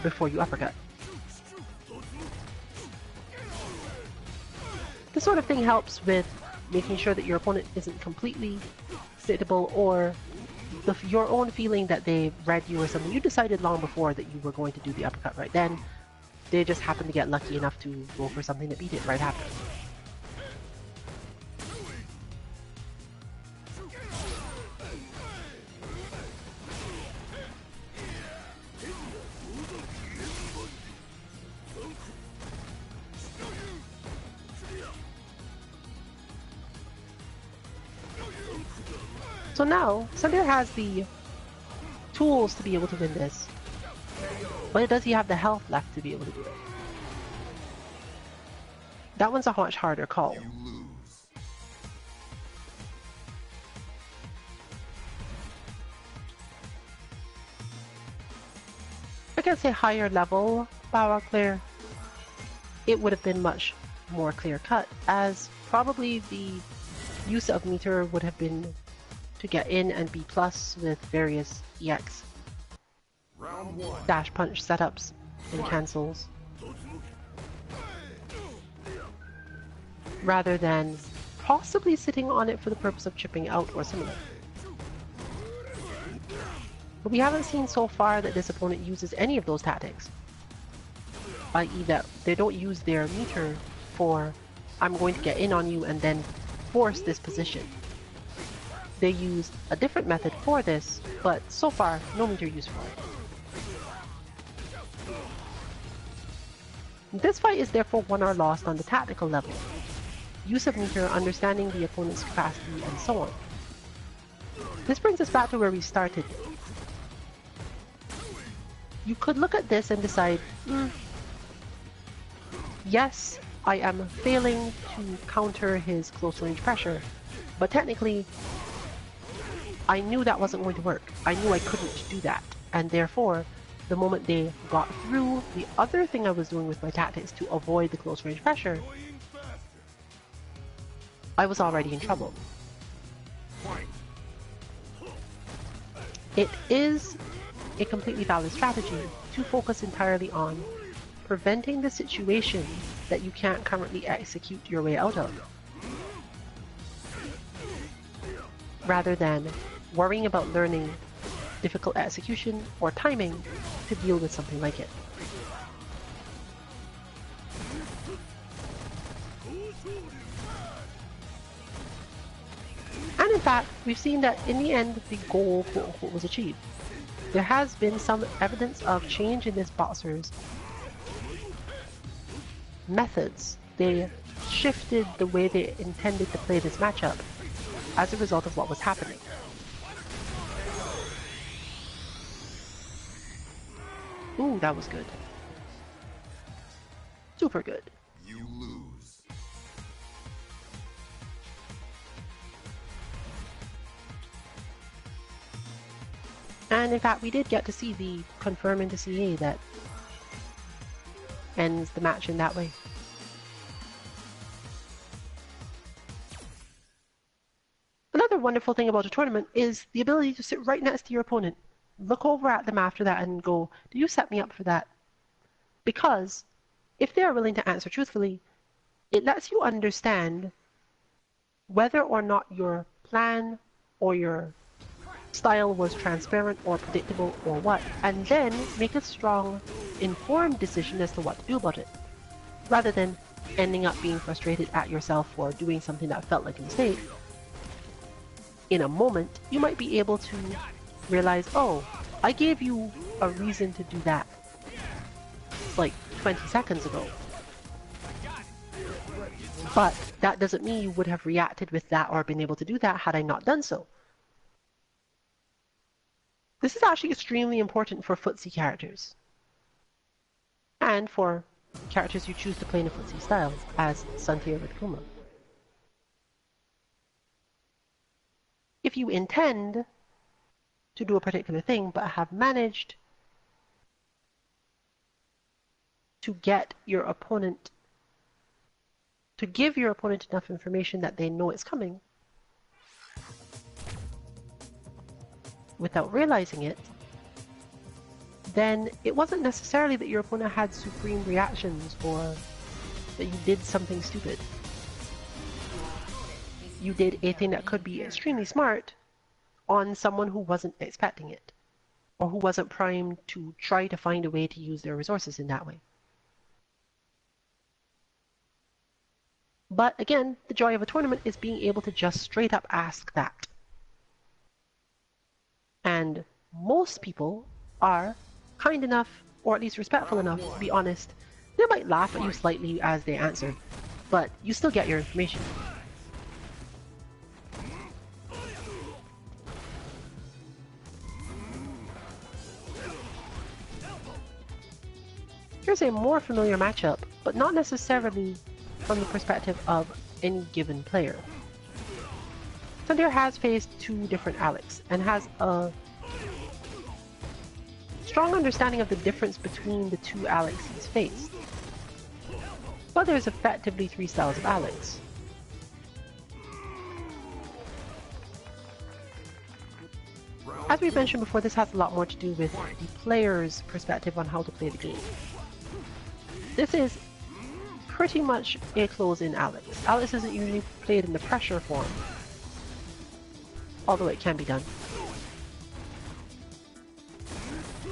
before you uppercut. This sort of thing helps with making sure that your opponent isn't completely predictable, or your own feeling that they read you or something. You decided long before that you were going to do the uppercut right then. They just happen to get lucky enough to go for something that beat it right after. So now, Sundier has the tools to be able to win this, but does he have the health left to be able to do it? That one's a much harder call. You lose. I can say higher level power clear, it would have been much more clear cut, as probably the use of meter would have been to get in and B+ with various EX Round one. dash punch setups and cancels, rather than possibly sitting on it for the purpose of chipping out or similar. But we haven't seen so far that this opponent uses any of those tactics, i.e. that they don't use their meter for I'm going to get in on you and then force this position. They use a different method for this, but so far no meter use for it. This fight is therefore won or lost on the tactical level. Use of meter, understanding the opponent's capacity, and so on. This brings us back to where we started. You could look at this and decide, yes, I am failing to counter his close range pressure, but technically, I knew that wasn't going to work. I knew I couldn't do that, and therefore, the moment they got through the other thing I was doing with my tactics to avoid the close range pressure, I was already in trouble. It is a completely valid strategy to focus entirely on preventing the situation that you can't currently execute your way out of, rather than worrying about learning difficult execution or timing to deal with something like it. And in fact, we've seen that in the end, the goal, quote-unquote, was achieved. There has been some evidence of change in this boxer's methods. They shifted the way they intended to play this matchup as a result of what was happening. Ooh, that was good. Super good. You lose. And in fact, we did get to see the confirm into CA that ends the match in that way. Another wonderful thing about a tournament is the ability to sit right next to your opponent, look over at them after that and go, "Do you set me up for that?" Because if they are willing to answer truthfully, it lets you understand whether or not your plan or your style was transparent or predictable or what, and then make a strong, informed decision as to what to do about it, rather than ending up being frustrated at yourself for doing something that felt like a mistake. In a moment, you might be able to realize, oh, I gave you a reason to do that like 20 seconds ago. But that doesn't mean you would have reacted with that or been able to do that had I not done so. This is actually extremely important for footsie characters, and for characters who choose to play in a footsie style, as Santier with Kuma. If you intend to do a particular thing, but have managed to get your opponent, to give your opponent enough information that they know it's coming, without realizing it, then it wasn't necessarily that your opponent had supreme reactions or that you did something stupid. You did a thing that could be extremely smart on someone who wasn't expecting it, or who wasn't primed to try to find a way to use their resources in that way. But again, the joy of a tournament is being able to just straight up ask that. And most people are kind enough, or at least respectful enough, to be honest. They might laugh at you slightly as they answer, but you still get your information. Here's a more familiar matchup, but not necessarily from the perspective of any given player. Santier has faced two different Alex, and has a strong understanding of the difference between the two Alex he's faced. But there's effectively three styles of Alex. As we mentioned before, this has a lot more to do with the player's perspective on how to play the game. This is pretty much a close-in Alex. Alex isn't usually played in the pressure form, although it can be done.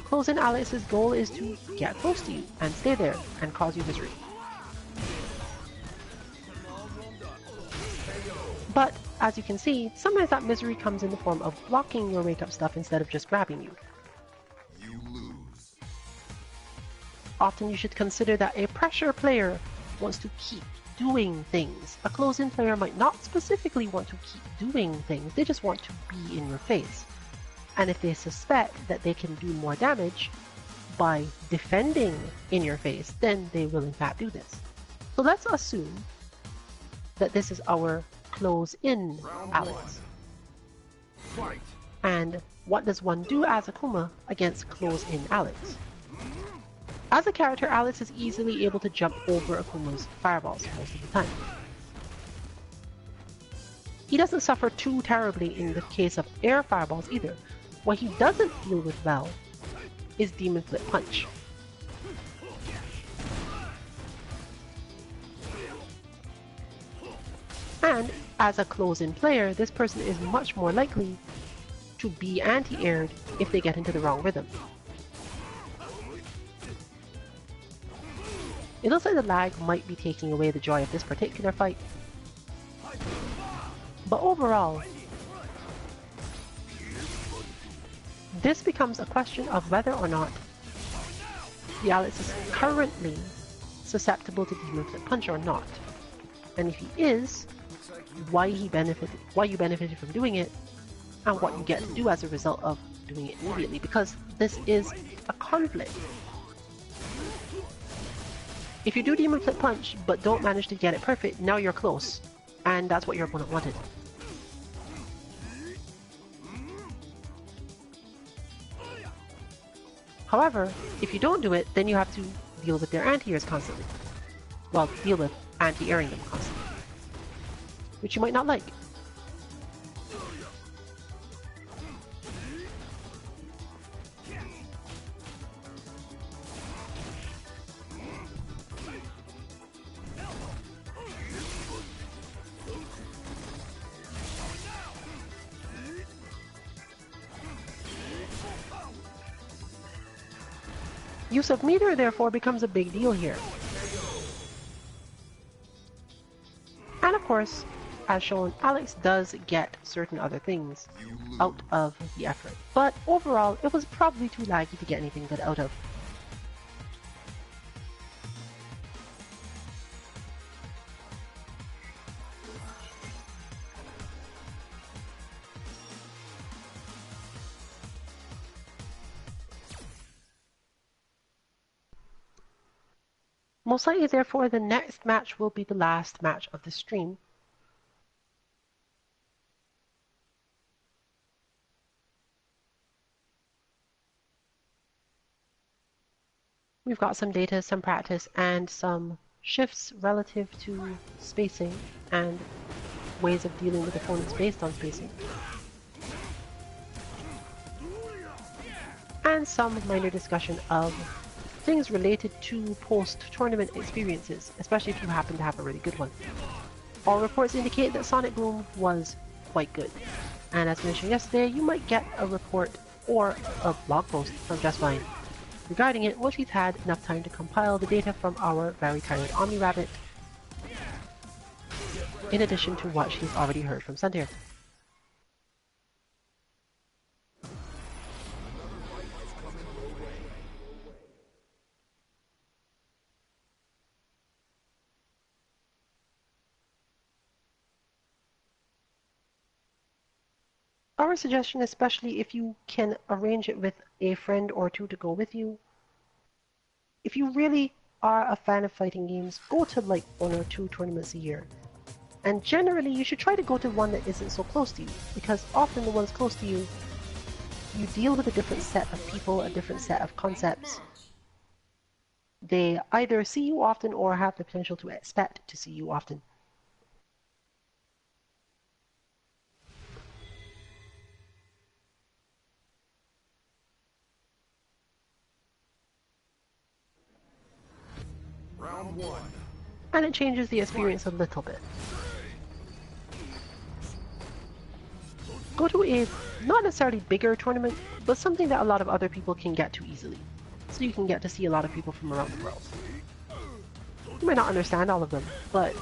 Close-in Alex's goal is to get close to you and stay there and cause you misery. But, as you can see, sometimes that misery comes in the form of blocking your wake-up stuff instead of just grabbing you. You lose. often you should consider that a pressure player wants to keep doing things. A close-in player might not specifically want to keep doing things, they just want to be in your face. And if they suspect that they can do more damage by defending in your face, then they will in fact do this. So let's assume that this is our close-in Alex. Fight. And what does one do as Akuma against close-in Alex? As a character, Alex is easily able to jump over Akuma's fireballs most of the time. He doesn't suffer too terribly in the case of air fireballs either. What he doesn't deal with well is Demon Flip Punch. And as a close-in player, this person is much more likely to be anti-aired if they get into the wrong rhythm. It looks like the lag might be taking away the joy of this particular fight. But overall, this becomes a question of whether or not the Alex is currently susceptible to Demon Flip Punch or not. And if he is, why you benefited from doing it, and what you get to do as a result of doing it immediately, because this is a conflict. If you do Demon Flip Punch but don't manage to get it perfect, now you're close, and that's what your opponent wanted. However, if you don't do it, then you have to deal with their anti-airs constantly. Well, deal with anti-airing them constantly, which you might not like. Use of meter, therefore, becomes a big deal here. And of course, as shown, Alex does get certain other things out of the effort. But overall, it was probably too laggy to get anything good out of. Most likely, therefore, the next match will be the last match of the stream. We've got some data, some practice, and some shifts relative to spacing and ways of dealing with opponents based on spacing. And some minor discussion of things related to post-tournament experiences, especially if you happen to have a really good one. All reports indicate that SonicBoom was quite good. And as mentioned yesterday, you might get a report or a blog post from Just Fine regarding it once we've had enough time to compile the data from our very tired Omni Rabbit, in addition to what she's already heard from Sunday. Our suggestion, especially if you can arrange it with a friend or two to go with you, if you really are a fan of fighting games, go to like 1 or 2 tournaments a year. And generally, you should try to go to one that isn't so close to you, because often the ones close to you, you deal with a different set of people, a different set of concepts. They either see you often or have the potential to expect to see you often. Round 1. And it changes the experience a little bit. Go to a not necessarily bigger tournament, but something that a lot of other people can get to easily. So you can get to see a lot of people from around the world. You might not understand all of them, but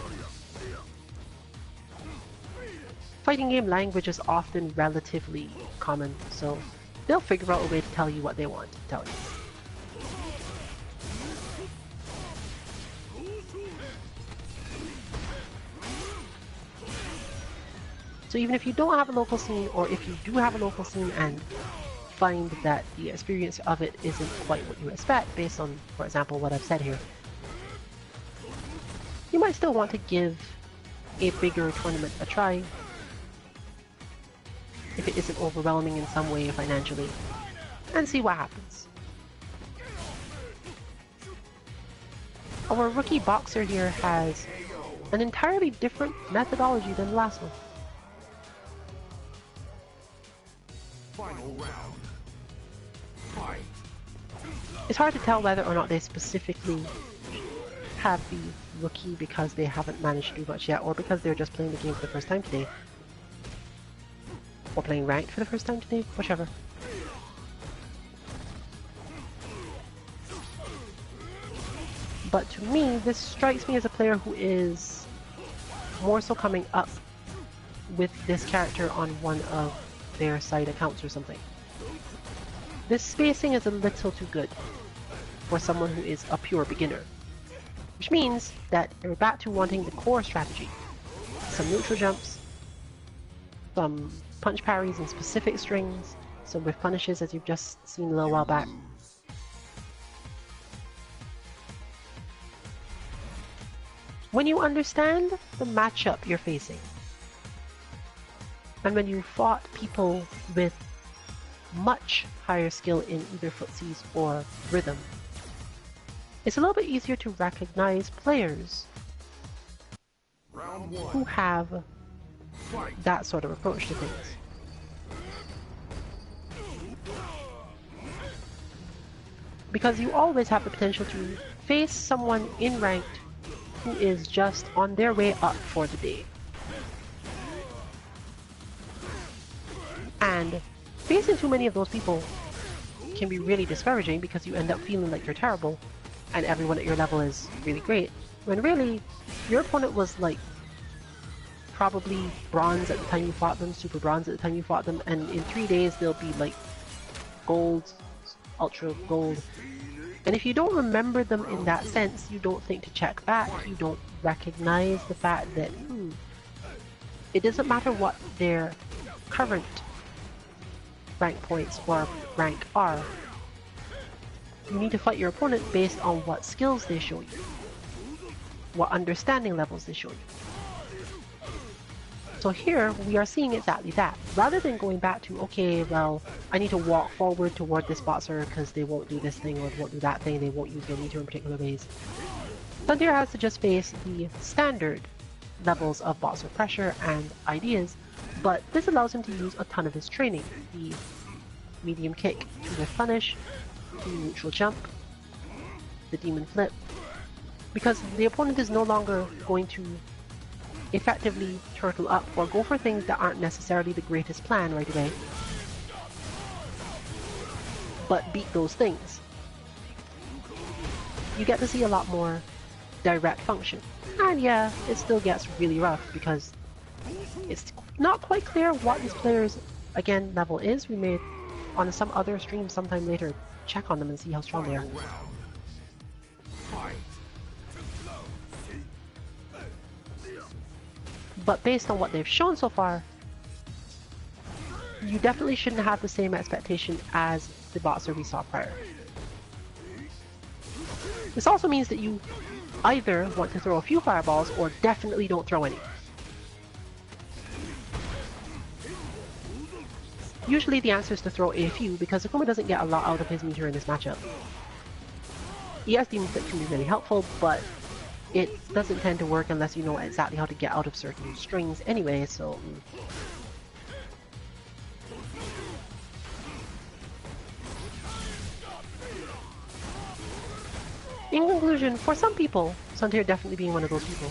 fighting game language is often relatively common, so they'll figure out a way to tell you what they want to tell you. So even if you don't have a local scene, or if you do have a local scene and find that the experience of it isn't quite what you expect based on, for example, what I've said here, you might still want to give a bigger tournament a try if it isn't overwhelming in some way financially, and see what happens. Our rookie boxer here has an entirely different methodology than the last one. Final round. Fight. It's hard to tell whether or not they specifically have the rookie because they haven't managed to do much yet, or because they're just playing the game for the first time today. Or playing ranked for the first time today, whichever. But to me, this strikes me as a player who is more so coming up with this character on one of their side accounts or something. This spacing is a little too good for someone who is a pure beginner. Which means that you're back to wanting the core strategy. Some neutral jumps, some punch parries in specific strings, some whiff punishes as you've just seen a little while back. When you understand the matchup you're facing, and when you fought people with much higher skill in either footsies or rhythm, it's a little bit easier to recognize players Round one. who have Fight. that sort of approach to things. Because you always have the potential to face someone in ranked who is just on their way up for the day. And facing too many of those people can be really discouraging because you end up feeling like you're terrible and everyone at your level is really great, when really your opponent was like probably bronze at the time you fought them, super bronze at the time you fought them, and in 3 days they'll be like gold, ultra gold. And if you don't remember them in that sense, you don't think to check back, you don't recognize the fact that it doesn't matter what their current rank points or rank are. You need to fight your opponent based on what skills they show you, what understanding levels they show you. So here, we are seeing exactly that. Rather than going back to, okay, well, I need to walk forward toward this boxer because they won't do this thing or they won't do that thing, they won't use their meter in particular ways. Thunder has to just face the standard levels of boxer pressure and ideas, but this allows him to use a ton of his training. The medium kick to whiff punish, the neutral jump, the demon flip, because the opponent is no longer going to effectively turtle up or go for things that aren't necessarily the greatest plan right away, but beat those things. You get to see a lot more direct function. And yeah, it still gets really rough because it's not quite clear what this player's, again, level is. We may, on some other stream sometime later, check on them and see how strong they are. Final round. Fight. But based on what they've shown so far, you definitely shouldn't have the same expectation as the boxer we saw prior. This also means that you either want to throw a few fireballs or definitely don't throw any. Usually the answer is to throw a few because Akuma doesn't get a lot out of his meter in this matchup. ES Demon Flip can be really helpful, but it doesn't tend to work unless you know exactly how to get out of certain strings anyway, so... In conclusion, for some people, Suntear definitely being one of those people,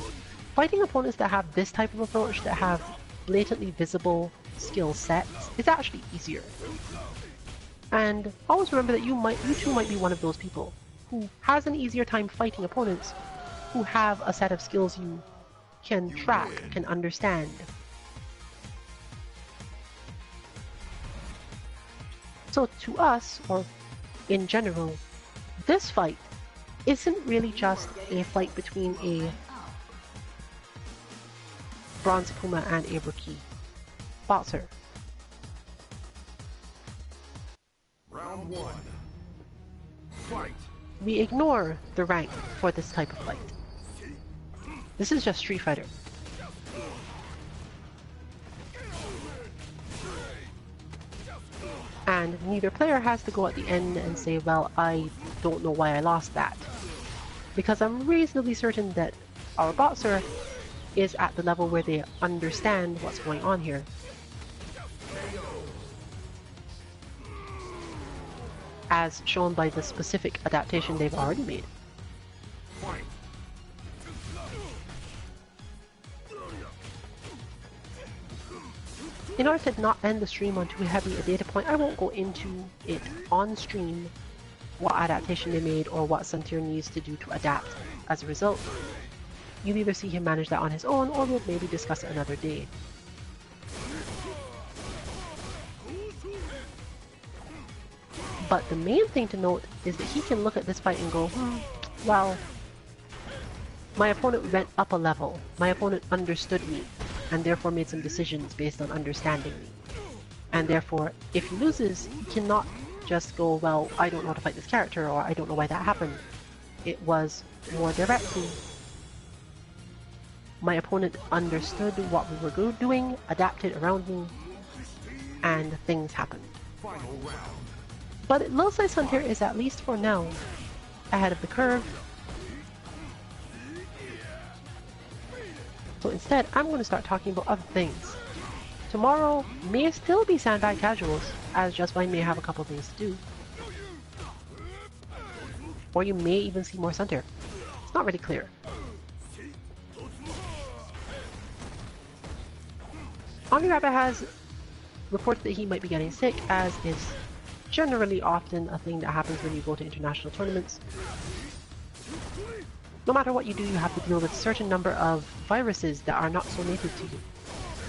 fighting opponents that have this type of approach, that have blatantly visible skill sets, is actually easier. And always remember that you too might be one of those people who has an easier time fighting opponents who have a set of skills you can track, can understand. So to us, or in general, this fight isn't really just a fight between a Bronze Akuma and a Rookie. boxer. Round one. Fight. We ignore the rank for this type of fight. This is just Street Fighter. And neither player has to go at the end and say, well, I don't know why I lost that. Because I'm reasonably certain that our boxer is at the level where they understand what's going on here. As shown by the specific adaptation they've already made. Fight. In order to not end the stream on too heavy a data point, I won't go into it on stream, what adaptation they made or what Santir needs to do to adapt as a result. You'll either see him manage that on his own, or we'll maybe discuss it another day. But the main thing to note is that he can look at this fight and go, well, my opponent went up a level. My opponent understood me, and therefore made some decisions based on understanding me. And therefore, if he loses, he cannot just go, well, I don't know how to fight this character, or I don't know why that happened. It was more directly, my opponent understood what we were doing, adapted around me, and things happened. Final round. But it looks like Santir is, at least for now, ahead of the curve. So instead, I'm going to start talking about other things. Tomorrow may still be Sandbag Casuals, as Just Fine may have a couple things to do. Or you may even see more Santir. It's not really clear. Rabbit has reported that he might be getting sick, as is generally often a thing that happens when you go to international tournaments. No matter what you do, you have to deal with a certain number of viruses that are not so native to you,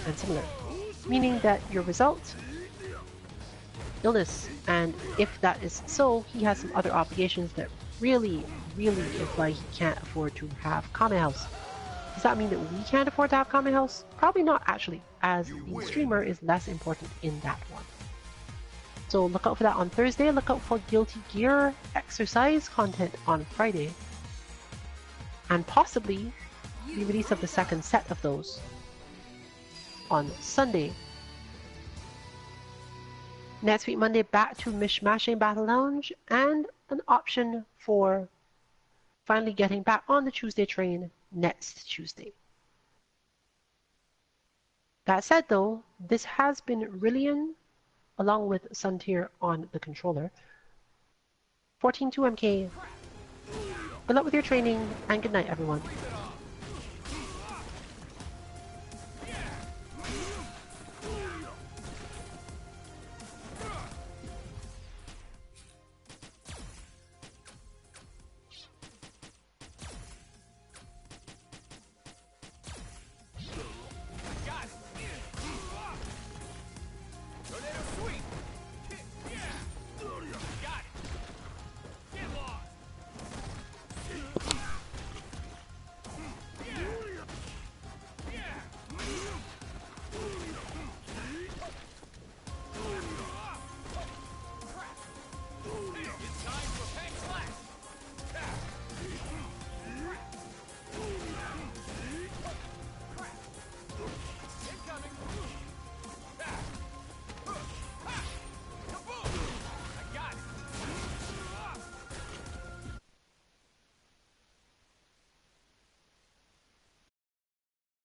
and similar. Meaning that your result, illness, and if that is so, he has some other obligations that really is why he can't afford to have Kame House. Does that mean that we can't afford to have Kame House? Probably not, actually, as the streamer is less important in that one. So look out for that on Thursday. Look out for Guilty Gear exercise content on Friday. And possibly the release of the second set of those on Sunday. Next week, Monday, back to Mishmashing Battle Lounge, and an option for finally getting back on the Tuesday train next Tuesday. That said though, this has been Rillian, along with Santir on the controller. 14-2 MK. Good luck with your training, and good night everyone.